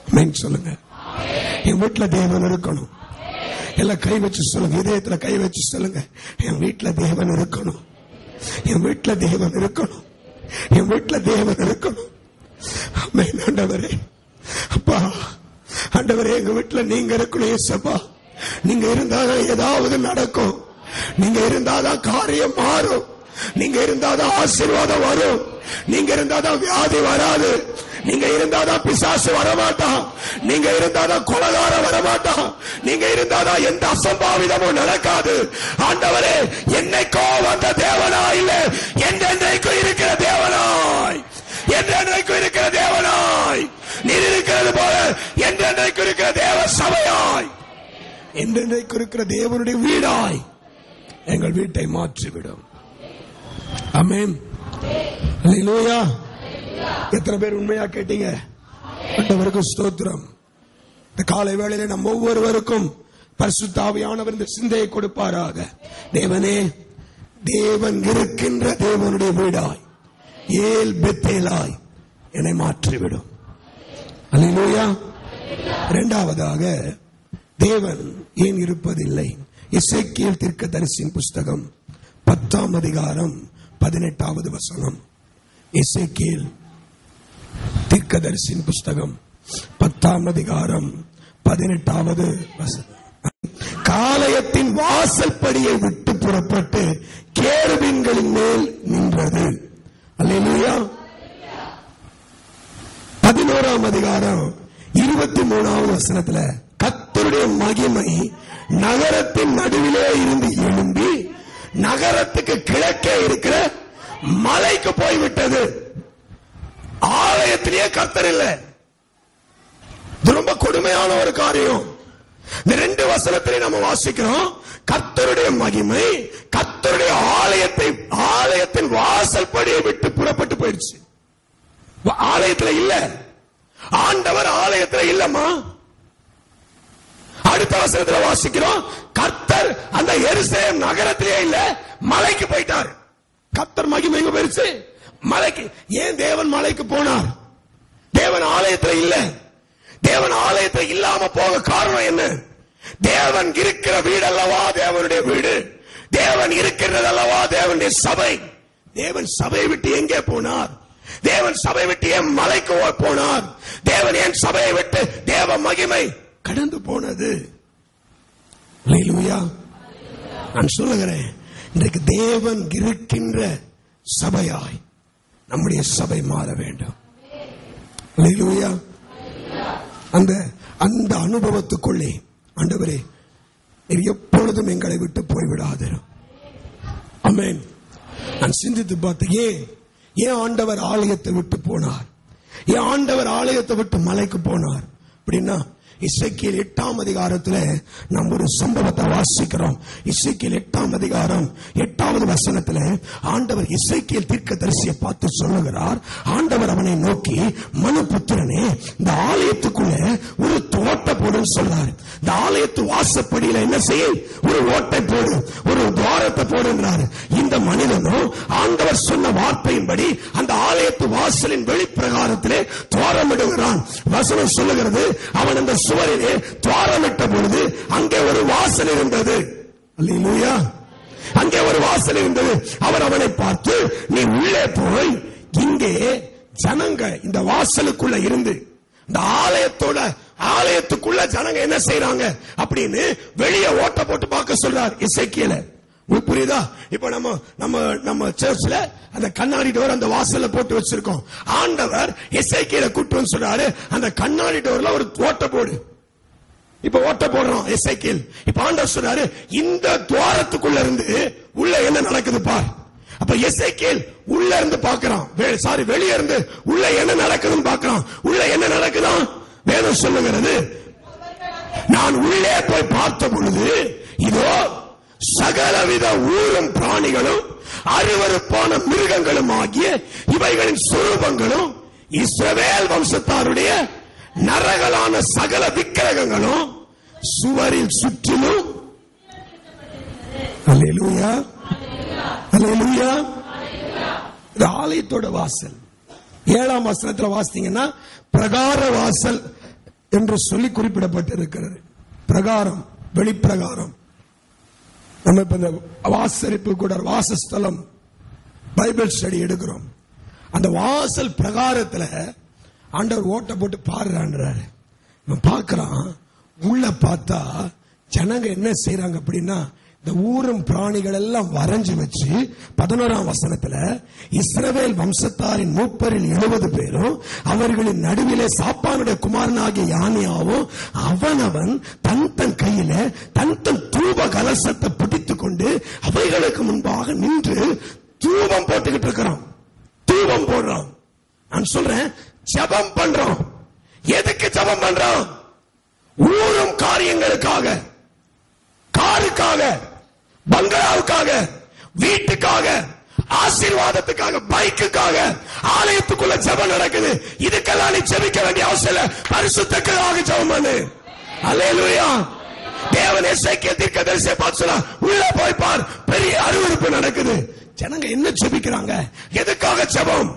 ஆமென் சொல்லுங்க. என் வீட்டுல தேவன் இருக்கணும். எல்லாம் கை வச்சு சொல்லுங்க, இதயத்துல கை வச்சு சொல்லுங்க, என் வீட்டுல தேவன் இருக்கணும், என் வீட்டுல தேவன் இருக்கணும், என் வீட்டுல தேவன் இருக்கணும். ஆமென் ஆண்டவரே. அப்பா ஆண்டவரே, எங்க வீட்டுல நீங்க இருக்கணும் ஏசப்பா. நீங்க இருந்தாதான் ஏதாவது நடக்கும், நீங்க இருந்தாதான் காரியம் மாறும், நீங்க இருந்தாதான் ஆசீர்வாதம் வரும், நீங்க இருந்தாதான் வியாதி வராது, நீங்க இருந்தாதான் பிசாசு வரமாட்டான், நீங்க இருந்தாதான் கொலைகார வரமாட்டான், நீங்க இருந்தாதான் எந்த அசம்பாவிதமும் நடக்காது. ஆண்டவரே, என்னைக்கோ வந்த தேவனாய் இல்ல, என்றென்றைக்கும் இருக்கிற தேவனாய், என்றென்றைக்கும் இருக்கிற தேவனாய் நீர் இருக்கிறது போல என்றென்றைக்கும் இருக்கிற தேவ சபையாய், என்றென்றைக்கும் இருக்கிற தேவனுடைய வீடாய் எங்கள் வீட்டை மாற்றிவிடும். ஆமென். அல்லேலூயா. எத்தனை பேர் உண்மையா கேட்டீங்க? ஆண்டவருக்கு ஸ்தோத்திரம். இந்த காலை வேளையிலே நம் ஒவ்வொருவருக்கும் பரிசுத்த ஆவியானவர் இந்த சிந்தையை கொடுப்பாராக. தேவனே, தேவன் இருக்கின்ற தேவனுடைய வீடாய், ஏல் பெத்தேலாய் என்னை மாற்றிவிடும். அல்லேலூயா. இரண்டாவதாக, தேவன் ஏன் இருப்பதில்லை? எசேக்கியேல் தீர்க்கதரிசியின் புஸ்தகம் 10ஆம் அதிகாரம் 18வது வசனம். எசேக்கியேல் தீர்க்கதரிசியின் புஸ்தகம் 10ஆம் அதிகாரம் 18வது வசனம். காலயத்தின் வாசல் படியை விட்டு புறப்பட்டு கேருபீன்களின் மேல் நின்றது. அல்லேலூயா. 11ஆம் அதிகாரம் 23வது வசனத்துல, கர்த்தருடைய மகிமை நகரத்தின் நடுவிலே இருந்து எழும்பி நகரத்துக்கு கிழக்கே இருக்கிற மலைக்கு போய்விட்டது. ஆலயத்திலேயே கர்த்தர் இல்லை. இது ரொம்ப கொடுமையான ஒரு காரியம். இந்த 2 வசனத்திலே நம்ம வாசிக்கிறோம், கர்த்தருடைய மகிமை கர்த்தருடைய ஆலயத்தின் வாசல் படியை விட்டு புறப்பட்டு போயிடுச்சு. ஆலயத்துல இல்ல, ஆண்டவர் ஆலயத்துல இல்லம்மா. அடுத்த வசனத்துல வாசிக்கிறோம், கர்த்தர் அந்த எருசலேம் நகரத்திலே இல்ல, மலைக்கு போயிட்டார். கர்த்தர் மகிமை எங்க போயிருச்சு? மலைக்கு. ஏன் தேவன் மலைக்கு போனார்? தேவன் ஆலயத்துல இல்ல. தேவன் ஆலயத்துல இல்லாம போக காரணம் என்ன? தேவன் இருக்கிற வீடு அல்லவா தேவனுடைய வீடு, தேவன் இருக்கிறது அல்லவா தேவனுடைய சபை. தேவன் சபையை விட்டு எங்கே போனார்? தேவன் சபை விட்டு ஏன் மலைக்கு போனார்? தேவன் ஏன் சபையை விட்டு தேவ மகிமை கடந்து போனது? அல்லேலூயா. நான் சொல்லுகிறேன், இன்றைக்கு தேவன் இருக்கின்ற சபையாய் நம்முடைய சபை மாற வேண்டும். அல்லேலூயா. அந்த அனுபவத்துக்குள்ளே, ஆண்டவரே நீர் எப்பொழுதும் எங்களை விட்டு போய்விடாதீர். ஆமென். நான் சிந்தித்து பார்த்தேன், ஏன் ஆண்டவர் ஆலயத்தை விட்டு போனார்? ஏன் ஆண்டவர் ஆலயத்தை விட்டு மலைக்கு போனார் அப்படின்னா, எசேக்கியேல் 8ஆம் அதிகாரத்துல நாம் ஒரு சம்பவத்தை வாசிக்கிறோம். எசேக்கியேல் 8ஆம் அதிகாரம் 8வது வசனத்துல ஆண்டவர் எசேக்கியேல் தீர்க்கதரிசியை பார்த்து சொல்லுகிறார். ஆண்டவர் அவனை நோக்கி, மனுபுத்திரனே, இந்த ஆலயத்துக்குள்ள ஒரு ஓட்டை போடுன்னு சொல்றாரு. இந்த ஆலயத்து வாசப்படியில என்ன செய்ய? ஒரு ஓட்டை போடு, ஒரு துவாரத்தை போடுன்றாரு. இந்த மனிதனும் ஆண்டவர் சொன்ன வார்த்தையின்படி அந்த ஆலயத்து வாசலின் வெளிப்பிரகாரத்திலே துவாரமிடுகிறான். வசனம் சொல்லுகிறது, அவன் அந்த சுவரிலே துவாரமிட்ட பொழுது அங்கே ஒரு வாசல் இருந்தது. அல்லேலூயா. அங்கே ஒரு வாசல் இருந்தது. அவர் அவனை பார்த்து, நீ உள்ளே போய் இங்கே ஜனங்க இந்த வாசலுக்குள்ள இருந்து இந்த ஆலயத்துக்குள்ள ஜனங்க என்ன செய்யறாங்க அப்படின்னு வெளியே ஓட்ட போட்டு பார்க்க சொல்றார் எசேக்கியேல. புரியுதா? இப்ப நம்ம சர்ச்ல அந்த கண்ணாடி டோர் அந்த வாசல்ல போட்டு வச்சிருக்கோம். ஆண்டவர் எசேக்கியேல கூட்டு வந்து சொல்றாரு, அந்த கண்ணாடி டோர்ல ஒரு ஓட்ட போடு. இப்ப ஓட்ட போடுறோம் எசேக்கியேல். இப்ப ஆண்டவர் சொல்றாரு, இந்த துவாரத்துக்குள்ள இருந்து உள்ள என்ன நடக்குது பார். அப்ப எசேக்கியேல் உள்ள இருந்து பாக்குறான், வெளியே இருந்து உள்ள என்ன நடக்குதுன்னு பாக்குறான். உள்ள என்ன நடக்குதான் வேதம் சொல்லுகிறது, நான் உள்ளே போய் பார்த்த பொழுது இதோ சகலவித ஊரும் பிராணிகளும் அருவருப்பான மிருகங்களும் ஆகிய இவைகளின் சுரூபங்களும் இஸ்ரவேல் வம்சத்தாருடைய நரகலான சகல விக்கிரகங்களும் சுவரில் சுற்றிலும். அல்லேலூயா, அல்லேலூயா. இது ஆலயத்தோட வாசல். 7ஆம் வசனத்தில் வாசித்தீங்கன்னா பிரகார வாசல் என்று சொல்லி குறிப்பிடப்பட்டிருக்கிறது. பிரகாரம், வெளிப்பிரகாரம். நம்ம இப்ப இந்த வாசரிப்பு கூட வாசஸ்தலம் பைபிள் ஸ்டடி எடுக்கிறோம். அந்த வாசல் பிரகாரத்துல ஆண்டவர் ஓட்ட போட்டு பாடுறான்றாரு. பார்க்கிறான். உள்ள பார்த்தா ஜனங்க என்ன செய்யறாங்க அப்படின்னா, இந்த ஊரும் பிராணிகள் எல்லாம் வரைஞ்சு வச்சு 11ஆம் வசனத்துல இஸ்ரவேல் வம்சத்தாரின் மூப்பரில் 70 பேரும் அவர்களின் நடுவிலே சாப்பானுடைய குமாரனாகிய யானியாவும் அவனவன் தன் தன் கையில தன் தன் தூப கலசத்தை பிடித்துக் கொண்டு அவைகளுக்கு முன்பாக நின்று தூபம் போட்டுக்கிட்டு இருக்கிறோம். தூபம் போடுறோம். நான் சொல்றேன், ஜெபம் பண்றோம். எதுக்கு ஜெபம் பண்றோம்? ஊரும் காரியங்களுக்காக, காருக்காக, பங்களாவுக்காக, வீட்டுக்காக, ஆசீர்வாதத்துக்காக, பைக்குக்காக. ஆலயத்துக்குள்ள ஜெபம் நடக்குது. இதுக்கெல்லாம் நீ ஜெபிக்க வேண்டிய அவசியம் இல்ல. பரிசுத்தத்துக்காக ஜெபம் பண்ணு. அல்லேலூயா. தேவன் எசேக்கியேல் தீர்க்கதரிசியை பார்த்து சொன்னார், உள்ள போய் பார், பெரிய அருவருப்பு நடக்குது. ஜனங்க என்ன ஜெபிக்கிறாங்க? எதுக்காக ஜெபம்?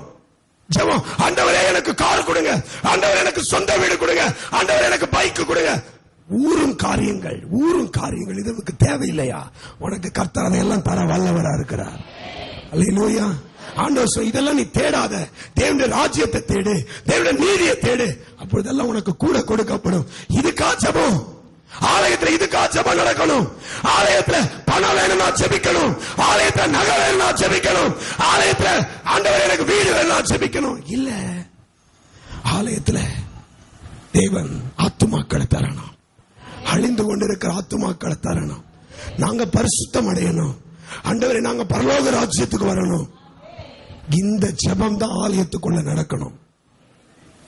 ஜெபம். ஆண்டவரே எனக்கு கார் கொடுங்க, ஆண்டவரே எனக்கு சொந்த வீடு கொடுங்க, ஆண்டவரே எனக்கு பைக் கொடுங்க. ஊரும் காரியங்கள், ஊரும் காரியங்கள் இதுக்கு தேவையில்லையா? உனக்கு கர்த்தர் அதையெல்லாம் தர வல்லவரா இருக்கிறார். அல்லேலூயா. ஆண்டவர் இதெல்லாம் நீ தேடாத, தேவனுடைய ராஜ்யத்தை தேடு, தேவனுடைய நீதியை தேடு, அப்பொழுதெல்லாம் உனக்கு கூட கொடுக்கப்படும். இதுக்கா ஜெபம்? ஆலயத்துல இதுக்கா ஜெபம் நடக்கணும்? ஆலயத்துல பணம் வேணும்னா ஜெபிக்கணும், ஆலயத்துல நகை வேணும்னா ஜெபிக்கணும், ஆலயத்துல ஆண்டவர் எனக்கு வீடு வேணும்னா ஜெபிக்கணும். இல்ல, ஆலயத்துல தேவன் ஆத்துமாக்களை தரணும். அழிந்து கொண்டிருக்கிற ஆத்துமாக்களை தரணும். நாங்க பரிசுத்தம் அடையணும். ஆண்டவரே நாங்க பரலோக ராஜ்யத்துக்கு வரணும். இந்த ஜெபம் தான் ஆலயத்துக்குள்ள நடக்கணும்.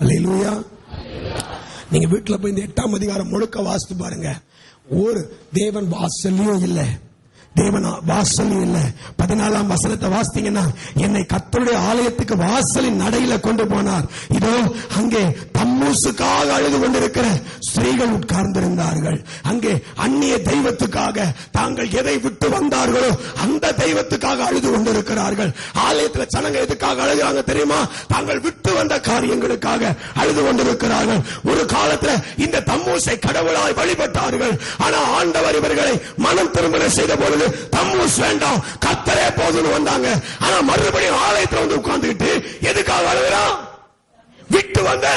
அல்லேலூயா. நீங்க வீட்டுல போய் இந்த 8ஆம் அதிகாரம் முழுக்க வாசித்து பாருங்க. ஒரு தேவன் வாசல்லையும் இல்ல, தேவன் வாசல்லையும் இல்ல. 14ஆம் வசனத்தை வாசித்தீங்கன்னா, என்னை கர்த்தருடைய ஆலயத்துக்கு வாசலின் நடையில கொண்டு போனார். இதோ அங்கே தம்மூசுக்காக அழுது கொண்டிருக்கிற ஸ்திரீகள் உட்கார்ந்திருந்தார்கள். அங்கே அந்நிய தெய்வத்துக்காக தாங்கள் எதை விட்டு வந்தார்களோ அந்த தெய்வத்துக்காக அழுது கொண்டிருக்கிறார்கள். ஆலயத்தில் ஜனங்க எதுக்காக அழுகிறாங்க தெரியுமா? தாங்கள் விட்டு வந்த காரியங்களுக்காக அழுது கொண்டிருக்கிறார்கள். ஒரு காலத்தில் இந்த தம்மூசை கடவுளாய் வழிபட்டார்கள். ஆனா ஆண்டவர் இவர்களை மனம் திருமண செய்த பொழுது தம்மூஸ் வேண்டாம், கர்த்தரே போதும்னு வந்தாங்க. ஆனா மறுபடியும் ஆலயத்தில் வந்து உட்கார்ந்துட்டு எதுக்காக அழுகிறான்? விட்டு வந்த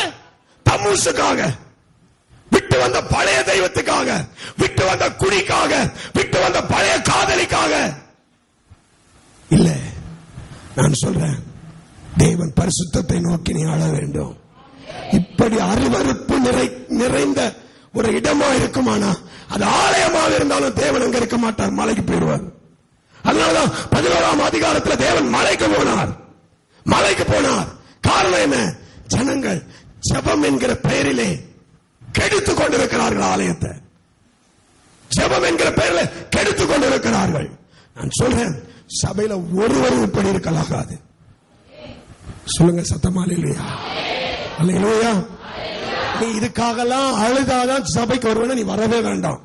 தம்மூசுக்காக, விட்டு வந்த பழைய தெய்வத்துக்காக, விட்டு வந்த குடிக்காக, விட்டு வந்த பழைய காதலிக்காக இல்ல. நான் சொல்றேன், தேவன் பரிசுத்தத்தை நோக்கி நீ அழ வேண்டும். இப்படி அருவருப்பு நிறைந்த ஒரு இடமா இருக்குமானா அது ஆலயமாக இருந்தாலும் தேவன் அங்க இருக்க மாட்டார், மலைக்கு போயிடுவார். அதனாலதான் 11ஆம் அதிகாரத்தில் தேவன் மலைக்கு போனார். மலைக்கு போனார். காரணம் என்ன? ஜனங்கள் ஜெபம் என்கிற பெயரிலே கெடுத்துக் கொண்டிருக்கிறார்கள். ஆலயத்தை ஜெபம் என்கிற பெயரில் கெடுத்துக் கொண்டிருக்கிறார்கள். நான் சொல்றேன், சபையில ஒருவரும் இப்படி இருக்கலாகாது. சொல்லுங்க சத்தமா இல்லையா? அல்லேலூயா. நீ இதுக்காகலாம் அழுதாதான் சபைக்கு வருவேன், நீ வரவே வேண்டாம்.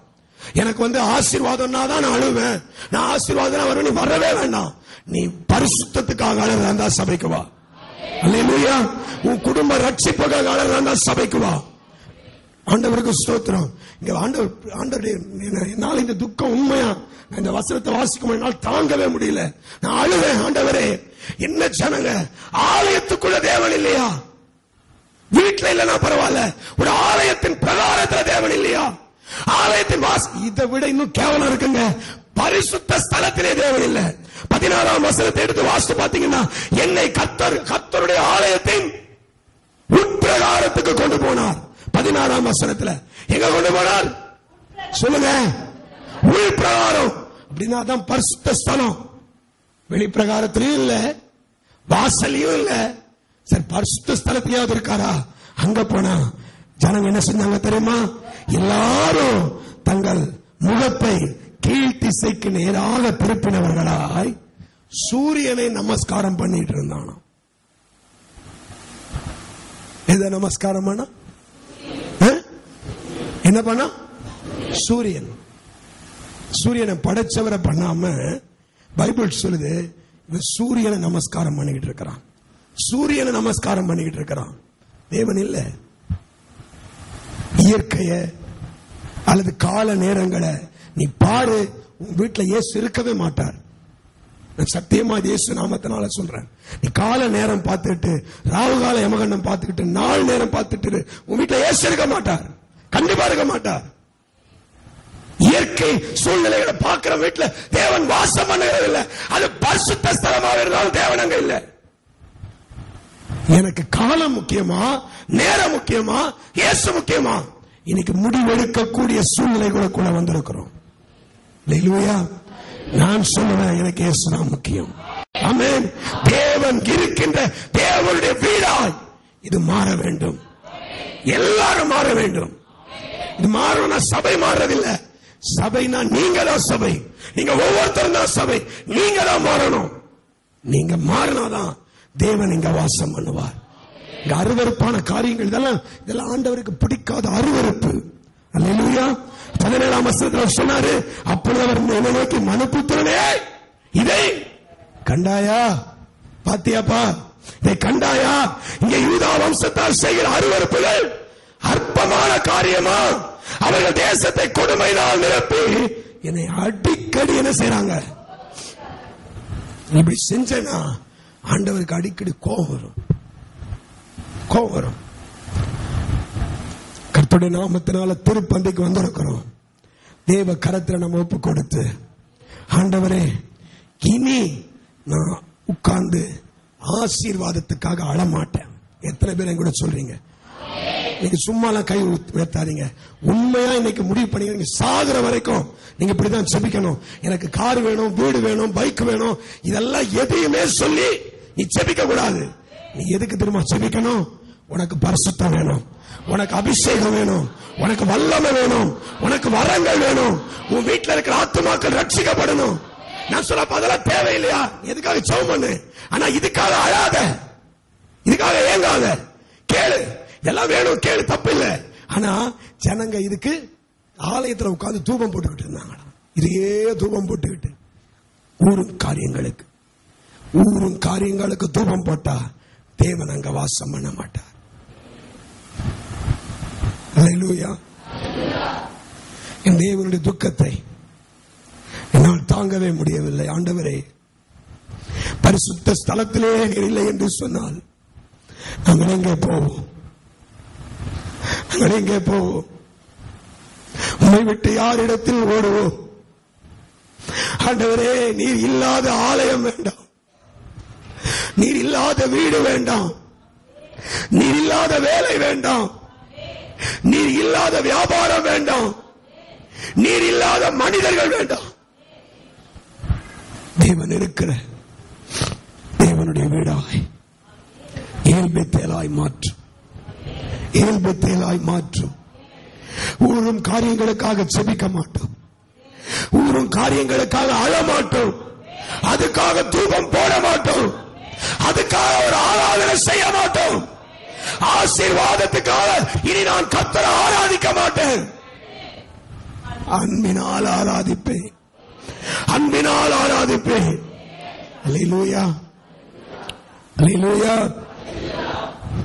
எனக்கு ஆசீர்வாதம்னா தான் நான் அழுவேன், நான் ஆசீர்வாதம் வருவேன், நீ வரவே வேண்டாம். நீ பரிசுத்தத்துக்காக அழுதா சபைக்கு வா. அல்லேலூயா. உன் குடும்ப ரட்சிப்புக்காக அழுதா சபைக்கு வா. ஆண்டவருக்கு ஸ்தோத்திரம். இங்க ஆண்டவருடைய என்னால் இந்த துக்கம் உண்மையா இந்த வசனத்தை வாசிக்கும் என்னால் தாங்கவே முடியல. நான் அழுவேன், ஆண்டவரே என்ன ஜனங்க ஆலயத்துக்குள்ள தேவன் இல்லையா? வீட்டுல இல்லனா பரவாயில்ல, ஒரு ஆலயத்தின் பிரகாரத்தில் தேவன் இல்லையா? ஆலயத்தின் இதை விட இன்னும் கேவலம் இருக்குங்க. பரிசுத்த ஸ்தலத்திலே தேவன் இல்ல. 14ஆம் வசனத்தை எடுத்து வாசித்து பாத்தீங்கன்னா, என்னை கர்த்தருடைய ஆலயத்தின் உட்பிரகாரத்துக்கு கொண்டு போனார். 16ஆம் வசனத்துல எங்க கொண்டு போனார் சொல்லுங்க? உள் பிரகாரம். அப்படின்னா தான் பரிசுத்த ஸ்தலம். வெளிப்பிரகாரத்திலையும் இல்ல, வாசலையும் இல்ல. சரி, பரிசுத்த ஸ்தலத்திலேயாவது இருக்காரா? அங்க போனா ஜனங்க என்ன செஞ்சாங்க தெரியுமா? எல்லாரும் தங்கள் முகத்தை கீழ் திசைக்கு நேராக திருப்பினவர்களாய் சூரியனை நமஸ்காரம் பண்ணிட்டு இருந்தானோ. எதை நமஸ்காரம் பண்ணா? என்ன பண்ணா? சூரியனை படைச்சவரை பண்ணாம பைபிள் சொல்லுது இவன் சூரியனை நமஸ்காரம் பண்ணிக்கிட்டு இருக்கிறான். சூரியனை நமஸ்காரம் பண்ணிக்கிட்டு இருக்கிறான். தேவன் இல்ல. இயற்கைய அல்லது கால நேரங்களை நீ பாரு, உன் வீட்டுல இயேசு இருக்கவே மாட்டார். சத்தியமா இயேசு நாமத்தினால சொல்றேன். நீ கால நேரம் பார்த்துட்டு, ராவு கால யமகண்டம் பார்த்துக்கிட்டு, நாள் நேரம் பார்த்துட்டு உன் வீட்டுல இயேசு இருக்க மாட்டார். கண்டிப்பா இருக்க மாட்டார். இயற்கை சூழ்நிலைகளை பார்க்கிற வீட்டுல தேவன் வாசம் பண்ணுகிறது இல்ல. அது பரிசுத்த ஸ்தலமாக இருந்தாலும் தேவன் அங்க இல்ல. எனக்கு காலம் முக்கியமா, நேரம் முக்கியமா, இயேசு முக்கியமா? இன்னைக்கு முடிவெடுக்கக்கூடிய சூழ்நிலைகளுக்குள்ள வந்திருக்கிறோம். அல்லேலூயா. நான் சொல்லுவேன், எனக்கு இயேசு தான் முக்கியம். ஆமென். தேவன் இருக்கின்ற தேவனுடைய வீடாய் இது மாற வேண்டும். எல்லாரும் மாற வேண்டும். இது மாறணும்னா சபை மாறதில்லை. சபைனா நீங்க தான் சபை. நீங்க ஒவ்வொருத்தரும் தான் சபை. நீங்க தான் மாறணும். நீங்க மாறினாதான் தேவன் இங்க வாசம் பண்ணுவார். இங்க அருவருப்பான காரியங்கள் இதெல்லாம் ஆண்டவருக்கு பிடிக்காத அருவருப்பு. அல்லேலூயா. 17ஆம் வசனத்தில் சொன்னாரு, அப்பொழுது அவர் என்னை நோக்கி, மனுபுத்திரனே, இதை கண்டாயா? பாத்தியாப்பா, இதை கண்டாயா? இங்க யூதா வம்சத்தால் செய்கிற அருவருப்புகள் அற்பமான காரியமா? அவர்கள் தேசத்தை கொடுமையினால் நிரப்பி என்னை அடிக்கடி என்ன செய்றாங்க? இப்படி செஞ்சேன்னா ஆண்டவருக்கு அடிக்கடி கோபம் வரும். கர்த்தருடைய நாமத்தினால திருப்பந்திக்கு வந்திருக்கிறோம். தேவ கரத்துல நம்ம ஒப்பு கொடுத்து, ஆண்டவரே, இனி நான் உட்கார்ந்து ஆசீர்வாதத்துக்காக அழமாட்டேன். எத்தனை பேர் கூட சொல்றீங்க? இன்னைக்கு சும்மாலாம் கை உயர்த்தாதீங்க. உண்மையா இன்னைக்கு முடிவு பண்ணி சாகுற வரைக்கும் நீங்க இப்படிதான் ஜெபிக்கணும். எனக்கு கார் வேணும், வீடு வேணும், பைக் வேணும், இதெல்லாம் எதையுமே சொல்லி நீ ஜெபிக்க கூடாது. நீ எதுக்கு திரும்ப ஜெபிக்கணும்? உனக்கு பரிசுத்தம் வேணும், உனக்கு அபிஷேகம் வேணும், உனக்கு வல்லமை வேணும், உனக்கு வரங்கள் வேணும், உன் வீட்டில் இருக்கிற ஆத்துமாக்கள் ரட்சிக்கப்படணும். நான் சொல்ல அதெல்லாம் தேவையில்லையா? எதுக்காக ஜெபம் பண்ணு. ஆனா இதுக்காக அழாத, இதுக்காக ஏங்காத. கேளு, எல்லாம் வேணும், கேளு, தப்பு இல்ல. ஆனா ஜனங்க இதுக்கு ஆலயத்தில் உட்கார்ந்து தூபம் போட்டுக்கிட்டு இருந்தாங்க. இதையே தூபம் போட்டுக்கிட்டு ஊரும் காரியங்களுக்கு தூபம் போட்டா தேவன் அங்க வாசம் பண்ண மாட்டார். அல்லேலூயா. என் தேவனுடைய துக்கத்தை என்னால் தாங்கவே முடியவில்லை. ஆண்டவரே, பரிசுத்த ஸ்தலத்திலே இல்லை என்று சொன்னால் நாங்கள் எங்கே போவோம்? உம்மை விட்டு யாரிடத்தில் ஓடுவோம்? ஆண்டவரே, நீர் இல்லாத ஆலயம் வேண்டாம், நீர் இல்லாத வீடு வேண்டாம், நீர் இல்லாத வேலை வேண்டாம், நீர் இல்லாத வியாபாரம் வேண்டாம், நீர் இல்லாத மனிதர்கள் வேண்டாம். தேவன் இருக்கிற தேவனுடைய வீடாய் ஏல்பேத்தேலாய் மாற்றும். ஊரும் காரியங்களுக்காக செபிக்க மாட்டோம், ஊரும் காரியங்களுக்காக அழ மாட்டோம், அதுக்காக தூபம் போட மாட்டோம், அதுக்காக ஒரு ஆராதனை செய்ய மாட்டோம். ஆசீர்வாதத்துக்காக இனி நான் கர்த்தரை ஆராதிக்க மாட்டேன். அன்பினால் ஆராதிப்பேன். அல்லேலூயா.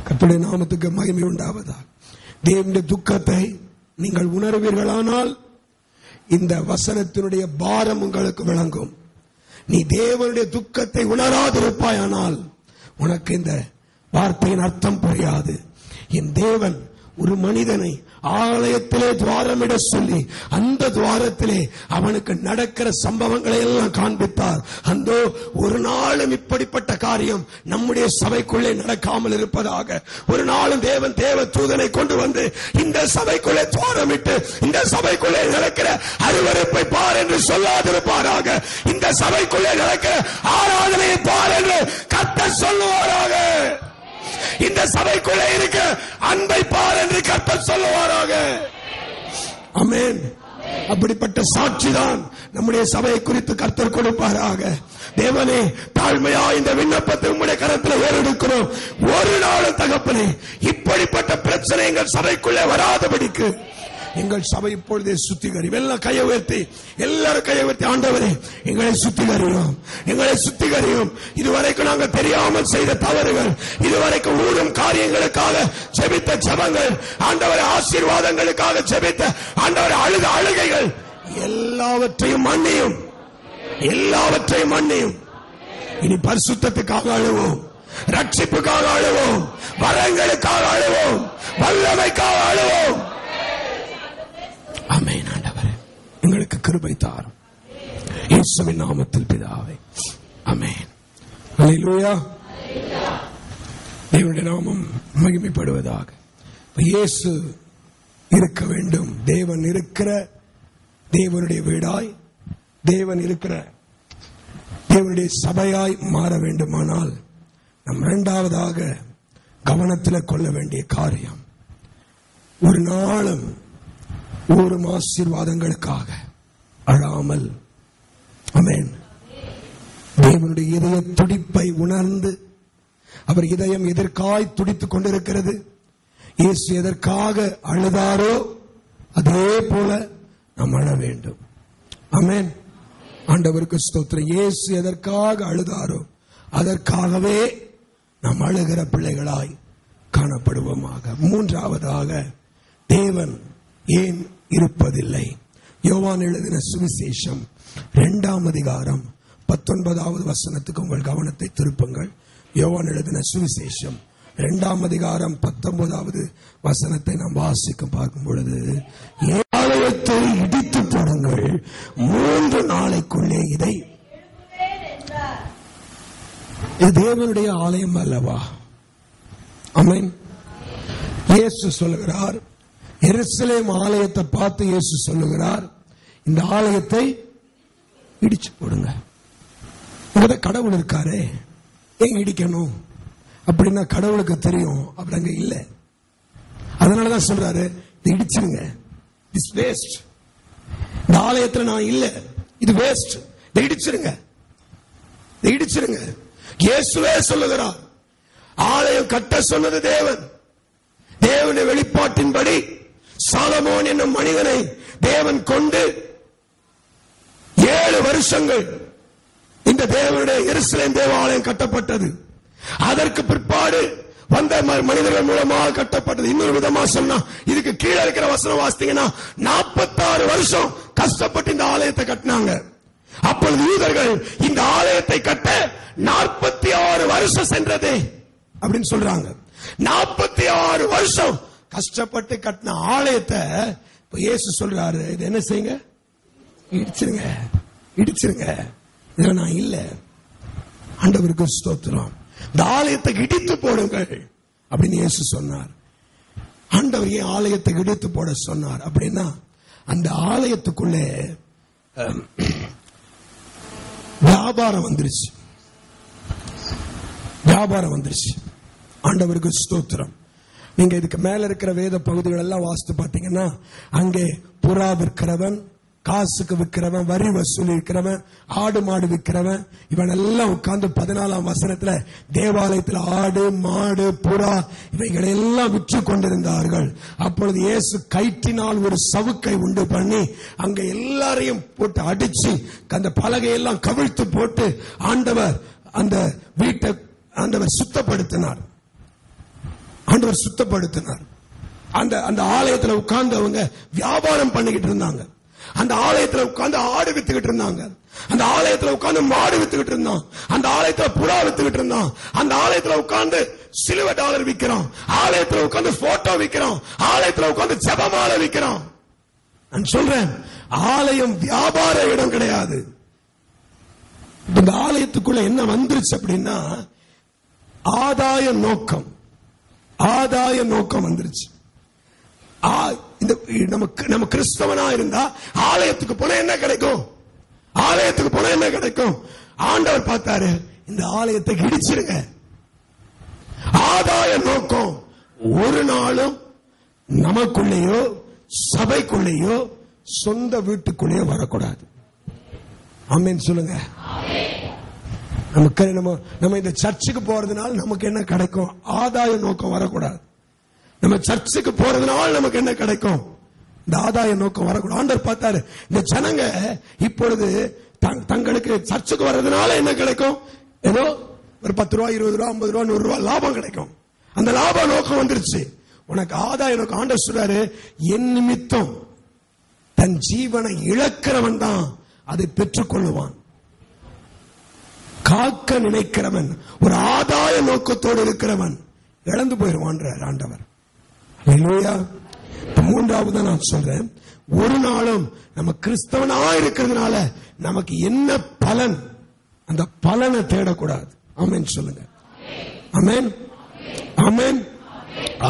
கர்த்தருடைய நாமத்துக்கு மகிமை உண்டாவதாக. தேவனுடைய துக்கத்தை நீங்கள் உணர்வீர்களானால் இந்த வசனத்தினுடைய பாரம் உங்களுக்கு விளங்கும். நீ தேவனுடைய துக்கத்தை உணராதிருப்பாயானால் உனக்கு இந்த வார்த்தையின் அர்த்தம் புரியாது. என் தேவன் ஒரு மனிதனை ஆலயத்திலே துவாரமிட சொல்லி அந்த துவாரத்திலே அவனுக்கு நடக்கிற சம்பவங்களை எல்லாம் காண்பித்தார். அந்த ஒரு நாளும் இப்படிப்பட்ட காரியம் நம்முடைய சபைக்குள்ளே நடக்காமல் இருப்பதாக. ஒரு நாளும் தேவன் தேவ தூதனை கொண்டு வந்து இந்த சபைக்குள்ளே துவாரமிட்டு இந்த சபைக்குள்ளே நடக்கிற அருவருப்பை பார் என்று சொல்லாதிருப்பாராக. இந்த சபைக்குள்ளே நடக்கிற ஆராதனையை பார் என்று கர்த்தர் சொல்லுவாராக. இந்த சபைக்குள்ளே இருக்க அன்பை பார் என்று கர்த்தர் சொல்லுவாராக. ஆமென். அப்படிப்பட்ட சாட்சிதான் நம்முடைய சபையை குறித்து கர்த்தர் கொடுப்பாராக. தேவனே, தாழ்மையா இந்த விண்ணப்பத்தை உம்முடைய கரத்தில் ஏறெடுக்கிறோம். ஒரு நாளும் தகப்பனே, இப்படிப்பட்ட பிரச்சனை எங்கள் சபைக்குள்ளே வராதபடிக்கு எங்கள் சபை இப்பொழுதே சுத்திகரியும். எல்லாம் கையை உயர்த்தி, எல்லாரும் கையை உயர்த்தி, ஆண்டவரே எங்களை சுத்திகரியும், எங்களை சுத்திகரியும். இதுவரைக்கும் நாங்கள் தெரியாமல் செய்த தவறுகள், இதுவரைக்கும் ஊடும் காரியங்களுக்காக ஜெபித்த ஜெபங்கள், ஆண்டவரே ஆசீர்வாதங்களுக்காக ஜெபித்த ஆண்டவரே அழுத அழுகைகள் எல்லாவற்றையும் மன்னியும், எல்லாவற்றையும் மன்னியும். இனி பரிசுத்தத்துக்காக அழுவோம், ரட்சிப்புக்காக அழுவோம், வரங்களுக்காக அழுவோம், வல்லமைக்காக அழுவோம். ஆமென். ஆண்டவரே எங்களுக்கு கிருபை தாரும், இயேசுவின் நாமத்தில் பிதாவே, ஆமென். அல்லேலூயா. தேவனுடைய நாமம் மகிமைப்படுவதாக. இயேசு இருக்க வேண்டும். தேவன் இருக்கிற தேவனுடைய வீடாய், தேவன் இருக்கிற தேவனுடைய சபையாய் மாற வேண்டுமானால் நாம் இரண்டாவதாக கவனத்தில் கொள்ள வேண்டிய காரியம், ஒரு நாளும் ஒரு ஆசீர்வாதங்களுக்காக அழாமல், ஆமென், தேவனுடைய இதய துடிப்பை உணர்ந்து, அவர் இதயம் எதற்காய் துடித்துக் கொண்டிருக்கிறது, இயேசு எதற்காக அழுதாரோ அதே போல நாம் அழ வேண்டும். ஆமென். ஆண்டவருக்கு ஸ்தோத்திரம். இயேசு எதற்காக அழுதாரோ அதற்காகவே நாம் அழுகிற பிள்ளைகளாய் காணப்படுவோமாக. மூன்றாவதாக, தேவன் ஏன் இருப்பதில்லை? யோவான் எழுதின சுவிசேஷம் 2ஆம் அதிகாரம் 19வது வசனத்துக்கு உங்கள் கவனத்தை திருப்புங்கள். யோவான் எழுதின சுவிசேஷம் 2ஆம் அதிகாரம் 19வது வசனத்தை நாம் வாசிக்க பார்க்கும் பொழுது, ஆலயத்தை இடித்து போடுங்கள், 3 நாளைக்குள்ளே இதை. இது தேவனுடைய ஆலயம் அல்லவா? ஆமென். இயேசு சொல்லுகிறார், எருசலேம் ஆலயத்தை பார்த்து இயேசு சொல்லுகிறார், இந்த ஆலயத்தை இடிச்சு போடுங்க. இங்க கடவுள் இருக்காரே, ஏன் இடிக்கணும் அப்படின்னா கடவுளுக்கு தெரியும் அவர் அங்க இல்ல. அதனாலதான் சொல்றாரு, இது இடிச்சிருங்க, இட்ஸ் வேஸ்ட். இந்த ஆலயத்துல நான் இல்ல, இது வேஸ்ட், இதை இடிச்சிருங்க, இதை இடிச்சிருங்க. இயேசுவே சொல்லுகிறார், ஆலயம் கட்ட சொன்னது தேவன். தேவனுடைய வெளிப்பாட்டின்படி சாலமோன் என்னும் மனிதனை தேவன் கொண்டு 7 வருஷங்கள் இந்த தேவனுடைய எருசலேம் தேவாலயம் கட்டப்பட்டது. அதற்கு பிற்பாடு வந்த மனிதர்கள் மூலமாக கட்டப்பட்டது. இன்னொரு விதமா சொன்னா, இதுக்கு கீழே இருக்கிற வசனம் வாசித்தீங்கன்னா 46 வருஷம் கஷ்டப்பட்டு இந்த ஆலயத்தை கட்டினாங்க. அப்பொழுது யூதர்கள் இந்த ஆலயத்தை கட்ட 46 வருஷம் சென்றதே அப்படின்னு சொல்றாங்க. 46 வருஷம் கஷ்டப்பட்டு கட்டின ஆலயத்தை இப்ப இயேசு சொல்றாரு, இது என்ன செய்யுங்க, இடிச்சிருங்க, இடிச்சிருங்க, இதுல நான் இல்ல. ஆண்டவருக்கு ஸ்தோத்திரம். இந்த ஆலயத்தை இடித்து போடுங்கள் அப்படின்னு இயேசு சொன்னார். ஆண்டவர் ஏன் ஆலயத்தை இடித்து போட சொன்னார் அப்படின்னா, அந்த ஆலயத்துக்குள்ளே வியாபாரம் வந்துருச்சு, வியாபாரம் வந்துருச்சு. ஆண்டவருக்கு ஸ்தோத்திரம். நீங்க இதுக்கு மேல இருக்கிற வேத பகுதிகள் எல்லாம் வாசித்து பார்த்தீங்கன்னா, அங்கே புறா விற்கிறவன், காசுக்கு விற்கிறவன், வரி வசூல் விற்கிறவன், ஆடு மாடு விற்கிறவன், இவன் எல்லாம் உட்கார்ந்து 14ஆம் வசனத்துல தேவாலயத்தில் ஆடு மாடு புறா இவைகளை எல்லாம் விற்று கொண்டிருந்தார்கள். அப்பொழுது இயேசு கயிற்றினால் ஒரு சவுக்கை உண்டு பண்ணி அங்க எல்லாரையும் போட்டு அடிச்சு அந்த பலகையெல்லாம் கவிழ்த்து போட்டு ஆண்டவர் அந்த வீட்டை ஆண்டவர் சுத்தப்படுத்தினார். ஆண்டவர் சுத்தப்படுத்தினார். அந்த ஆலயத்தில் உட்கார்ந்து அவங்க வியாபாரம் பண்ணிக்கிட்டு இருந்தாங்க. அந்த ஆலயத்துல உட்கார்ந்து ஆடு வித்துக்கிட்டு இருந்தாங்க. அந்த ஆலயத்துல உட்கார்ந்து மாடு வித்துக்கிட்டு இருந்தான். அந்த ஆலயத்துல புறா வித்துக்கிட்டு இருந்தான். அந்த ஆலயத்துல உட்கார்ந்து சிலுவர் டாலர் விற்கிறான். ஆலயத்துல உட்கார்ந்து போட்டோ விற்கிறான். ஆலயத்துல உட்கார்ந்து ஜெபமாலை விற்கிறான். நான் சொல்றேன், ஆலயம் வியாபார இடம் கிடையாது. இந்த ஆலயத்துக்குள்ள என்ன வந்துருச்சு அப்படின்னா, ஆதாய நோக்கம், ஆதாய நோக்கம் வந்துருச்சு. நம்ம கிறிஸ்தவனா இருந்தா ஆலயத்துக்கு போனா என்ன கிடைக்கும்? ஆலயத்துக்கு போனா என்ன கிடைக்கும்? ஆண்டவர் பார்த்தாரு, இந்த ஆலயத்தை இடிச்சிருங்க. ஆதாய நோக்கம் ஒரு நாளும் நமக்குள்ளேயோ சபைக்குள்ளேயோ சொந்த வீட்டுக்குள்ளேயோ வரக்கூடாது. ஆமென் சொல்லுங்க. நமக்கு நம்ம இந்த சர்ச்சுக்கு போறதுனால நமக்கு என்ன கிடைக்கும்? ஆதாய நோக்கம் வரக்கூடாது. நம்ம சர்ச்சுக்கு போறதுனால நமக்கு என்ன கிடைக்கும்? இந்த ஆதாய நோக்கம் வரக்கூடாது. ஆண்டவர் பார்த்தாரு, இந்த ஜனங்க இப்பொழுது தங்களுக்கு சர்ச்சுக்கு வர்றதுனால என்ன கிடைக்கும்? ஏதோ ஒரு 10 ரூபா, 20 ரூபா, 50 ரூபா, 100 ரூபா லாபம் கிடைக்கும். அந்த லாப நோக்கம் வந்துருச்சு. உனக்கு ஆதாய நோக்கம். ஆண்டவர் சொல்றாரு, என் நிமித்தம் தன் ஜீவனை இழக்கிறவன் தான் அதை பெற்றுக் கொள்ளுவான். காக்க நினைக்கிறவன், ஒரு ஆதாய நோக்கத்தோடு இருக்கிறவன் இழந்து போயிருவான் ஆண்டவர். அல்லேலூயா. மூன்றாவது நான் சொல்றேன், ஒரு நாளும் நம்ம கிறிஸ்தவனா இருக்கிறதுனால நமக்கு என்ன பலன், அந்த பலனை தேடக்கூடாது. ஆமென் சொல்லுங்க. ஆமென், ஆமென்.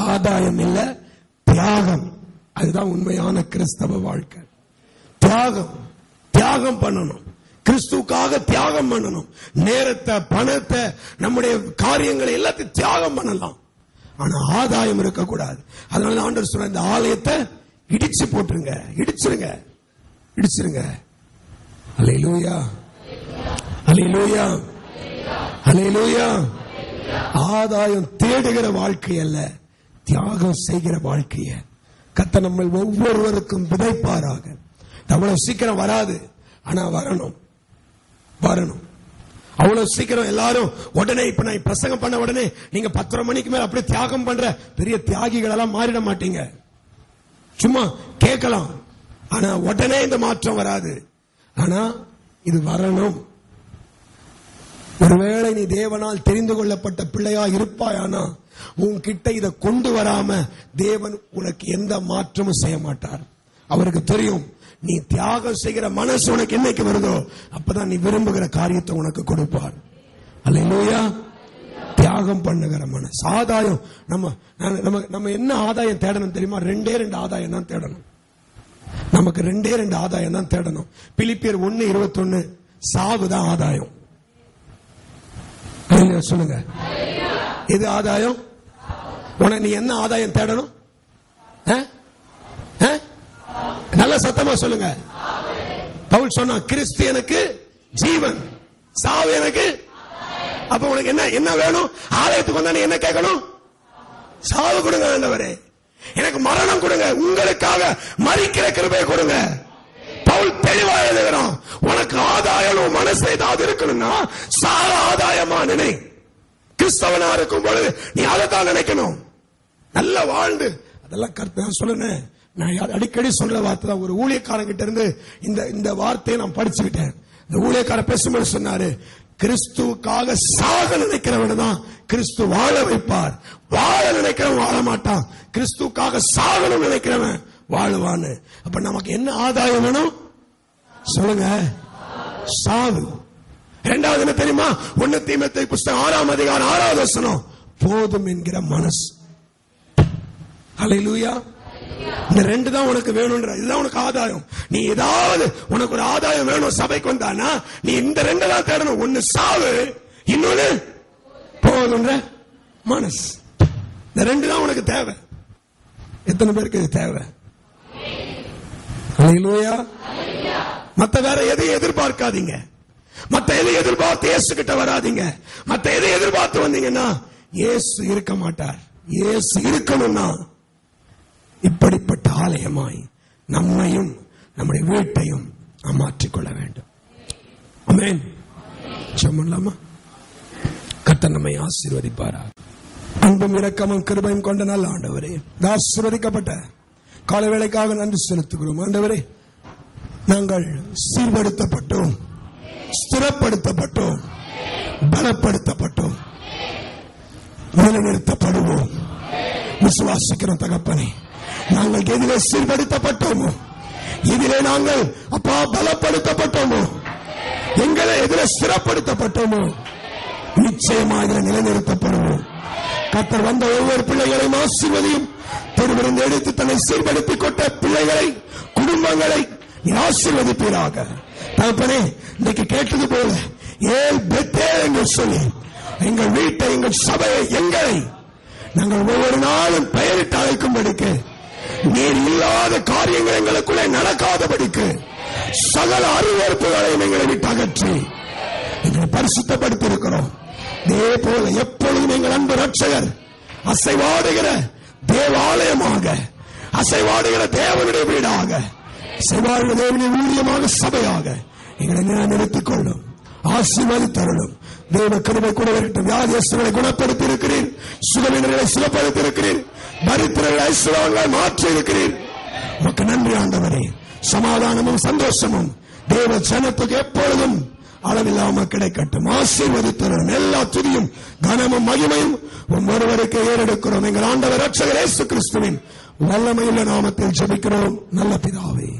ஆதாயம் இல்ல, தியாகம். அதுதான் உண்மையான கிறிஸ்தவ வாழ்க்கை. தியாகம், தியாகம் பண்ணணும். கிறிஸ்துவுக்காக தியாகம் பண்ணணும். நேரத்தை, பணத்தை, நம்முடைய காரியங்களை எல்லாத்தையும் தியாகம் பண்ணலாம். ஆனா ஆதாயம் இருக்கக்கூடாது. அதனால ஆண்டவர் சொல்ற, இந்த ஆலயத்தை இடிச்சு போட்டுருங்க, இடிச்சிருங்க, இடிச்சிருங்க. அல்லேலூயா, அல்லேலூயா, அல்லேலூயா. ஆதாயம் தேடுகிற வாழ்க்கை அல்ல, தியாகம் செய்கிற வாழ்க்கைய கர்த்தர் நம்ம ஒவ்வொருவருக்கும் விதைப்பாராக. அவ்வளவு சீக்கிரம் வராது, ஆனா வரணும், வரணும். அவ்வளவு சீக்கிரம் எல்லாரும் உடனே, இப்ப நான் பிரசங்கம் பண்ண உடனே நீங்க 10:30 மணிக்கு மேல அப்படியே தியாகம் பண்ற பெரிய தியாகிகள் எல்லாம் மாறிட மாட்டீங்க. சும்மா கேட்கலாம், ஆனா உடனே இந்த மாற்றம் வராது. ஆனா இது வரணும். ஒருவேளை நீ தேவனால் தெரிந்து கொள்ளப்பட்ட பிள்ளையா இருப்பாயானா, உன்கிட்ட இதை கொண்டு வராம தேவன் உனக்கு எந்த மாற்றமும் செய்ய மாட்டார். அவருக்கு தெரியும், நீ தியாகம் செய்கிற மனசு உனக்கு என்னைக்கு வருதோ அப்பதான் நீ விரும்புகிற காரியத்தை உனக்கு கொடுப்பார். அல்லேலூயா. தியாகம் பண்ணுகிற மனசு. ஆதாயம், நம்ம என்ன ஆதாயம் தேடணும் தெரியுமா? 2 ஆதாயம் தான் தேடணும். நமக்கு 2 ஆதாயம் தான் தேடணும். பிலிப்பியர் 1:21, சாவுதான் ஆதாயம். சொல்லுங்க, இது ஆதாயம். உனக்கு நீ என்ன ஆதாயம் தேடணும்? நல்ல சத்தமா சொல்லுங்க. பவுல் சொன்னா, கிறிஸ்து எனக்கு ஜீவன், சாவு எனக்கு. அப்ப உனக்கு என்ன வேணும்? ஆலயத்துக்கு வந்தா நீ என்ன கேட்கணும்? சாவு கொடுங்க ஆண்டவரே, எனக்கு மரணம் கொடுங்க, உங்களுக்காக மரிக்கிற கிருபையை கொடுங்க. பவுல் தெளிவா எழுதுகிறான், உனக்கு ஆதாயம் மனசு ஏதாவது இருக்கணும்னா சாவ ஆதாயமா நினை. கிறிஸ்தவனா இருக்கும் பொழுது நீ அதைத்தான் நினைக்கணும். நல்லா வாழ்ந்து அதெல்லாம் கருத்து சொல்லுங்க. நான் அடிக்கடி சொல்ற வார்த்தை தான். ஒரு ஊழியக்காரங்கிட்ட இருந்து இந்த வார்த்தையை நான் படிச்சுக்கிட்டேன். இந்த ஊழியக்கார பேசும்போது சொன்னாரு, கிறிஸ்துவுக்காக சாக நினைக்கிறவன் தான் கிறிஸ்து வாழ வைப்பார், வாழ நினைக்கிறவன் வாழ மாட்டான், கிறிஸ்துவுக்காக சாகணும் நினைக்கிறவன் வாழுவான்னு. அப்ப நமக்கு என்ன ஆதாயம் வேணும் சொல்லுங்க? சாவு. 2வது என்ன தெரியுமா? 1 தீமோத்தேயு புத்தகம் 6ஆம் அதிகாரம் 6வது வசனம், போதும் என்கிற மனசு. அல்லேலூயா. இந்த 2 தான் உனக்கு வேணும்ன்ற, இதுதான் உனக்கு ஆதாயம். நீ ஏதாவது உனக்கு ஒரு ஆதாயம் வேணும் சபைக்கு வந்தானா, நீ இந்த 2 தான் தேடணும். 1 சாவு, இன்னொன்னு போதும்ன்ற மனசு. இந்த 2 தான் உனக்கு தேவை. எத்தனை பேருக்கு இது தேவை? அல்லேலூயா. மத்த வேற எதையும் எதிர்பார்க்காதீங்க. மத்த எதை எதிர்பார்த்து இயேசு கிட்ட வராதீங்க. மத்த எதை எதிர்பார்த்து வந்தீங்கன்னா இயேசு இருக்க மாட்டார். இயேசு இருக்கணும்னா இப்படிப்பட்ட ஆலயமாய் நம்மையும் நம்முடைய வீட்டையும் மாற்றிக்கொள்ள வேண்டும். ஆமென். சொல்லாமா? கர்த்தர் நம்மை ஆசீர்வதிப்பாராக. அன்பும் இரக்கமும் கிருபையும் கொண்ட நல்ல ஆண்டவரே, ஆசீர்வதிக்கப்பட்ட காலை வேளைக்காக நன்றி செலுத்துகிறோம். ஆண்டவரே, நாங்கள் சீர்படுத்தப்பட்டோம், ஸ்திரப்படுத்தப்பட்டோம், பலப்படுத்தப்பட்டோம், நிலைநிறுத்தப்படுவோம். விசுவாசிக்கிறோம் தகப்பனே. நாங்கள் எதிலே சீர்படுத்தப்பட்டோமோ, எதிலே நாங்கள் அப்பா பலப்படுத்தப்பட்டோமோ, எங்களை எதிலே ஸ்திரப்படுத்தப்பட்டோமோ, நிச்சயமாக இதில் நிலைநிறுத்தப்படுவோம். கர்த்தர் வந்த ஒவ்வொரு பிள்ளைகளையும் ஆசீர்வதியும். பெருமிருந்து எடுத்து தன்னை சீர்படுத்திக் கொண்ட பிள்ளைகளை, குடும்பங்களை நீ ஆசீர்வதிப்பீராக. தகப்பனே, இன்னைக்கு கேட்டது போல ஏல் பெத்தேல் என்று சொல்லி எங்கள் வீட்டை, எங்கள் சபையை, எங்களை நாங்கள் ஒவ்வொரு நாளும் பெயரிட்டு அழைக்கும்படிக்கு, நீர் இல்லாத காரியங்கள் எங்களுக்குள்ளே நடக்காதபடிக்கு சகல அருவருப்புகளையும் எங்களை விட்டு அகற்றி எங்களை பரிசுத்தப்படுத்தி இருக்கிறோம். இதே போல எப்பொழுதும் எங்கள் அன்பு ரட்சகர் அசைவாடுகிற தேவாலயமாக அசைவாடுகிற தேவனுடைய வீடாக, அசைவாடுகிற தேவனுடைய ஊழியமாக, சபையாக எங்களை நிலைநிறுத்திக் கொள்ளும், ஆசீர்வதித்தருளும். தேவ கிருபை கூட இருக்கட்டும். வியாதியஸ்தர்களை குணப்படுத்தி இருக்கிறீர், சுகவீனர்களை சுகப்படுத்தி இருக்கிறீர், தரித்திரர்களை ஐஸ்வர்யவான்களை மாற்றி இருக்கிறீர். உமக்கு நன்றி ஆண்டவரே. சமாதானமும் சந்தோஷமும் தேவ ஜனத்துக்கு எப்பொழுதும் அளவில்லாமல் கிடைக்கட்டும். ஆசீர்வதித்தருளும். எல்லா துதியும் கனமும் மகிமையும் ஒருவருக்கு ஏறெடுக்கிறோம். எங்கள் ஆண்டவர் இரட்சகர் இயேசு கிறிஸ்துவின் வல்லமையுள்ள நாமத்தில் ஜெபிக்கிறோம் நல்ல பிதாவே,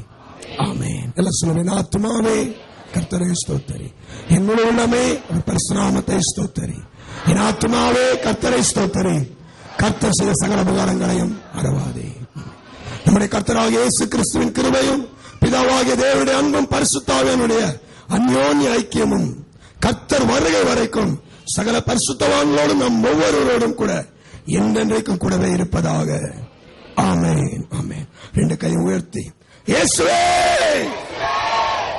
ஆமென். எல்லாம் சொல்லுவேன். ஆத்துமாவே கர்த்தரை ஸ்தோத்தரி, என் முழு உள்ளமே பரிசுத்த நாமத்தை ஸ்தோத்தரி. என் ஆத்துமாவே கர்த்தரை ஸ்தோத்தரி, கர்த்தர் செய்த சகல உபகாரங்களையும் மறவாதே. நம்முடைய கர்த்தராகிய இயேசு கிறிஸ்துவின் கிருபையும் பிதாவாகிய தேவனுடைய அன்பும் பரிசுத்த ஆவியானுடைய அந்யோன்ய ஐக்கியமும் கர்த்தர் வருகை வரைக்கும் சகல பரிசுத்தவான்களோடும் நம் ஒவ்வொருவரோடும் கூட என்றென்றைக்கும் கூடவே இருப்பதாக. ஆமென், ஆமென். ரெண்டு கையை உயர்த்தி இயேசுவே,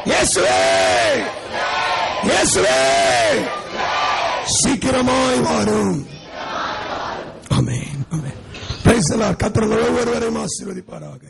இயேசுவே, இயேசுவே சீக்கிரமாய் வாரும். ஆமென், ஆமென். Praise the Lord. கர்த்தர் ஒவ்வொருவரையும் ஆசீர்வதிப்பாராக.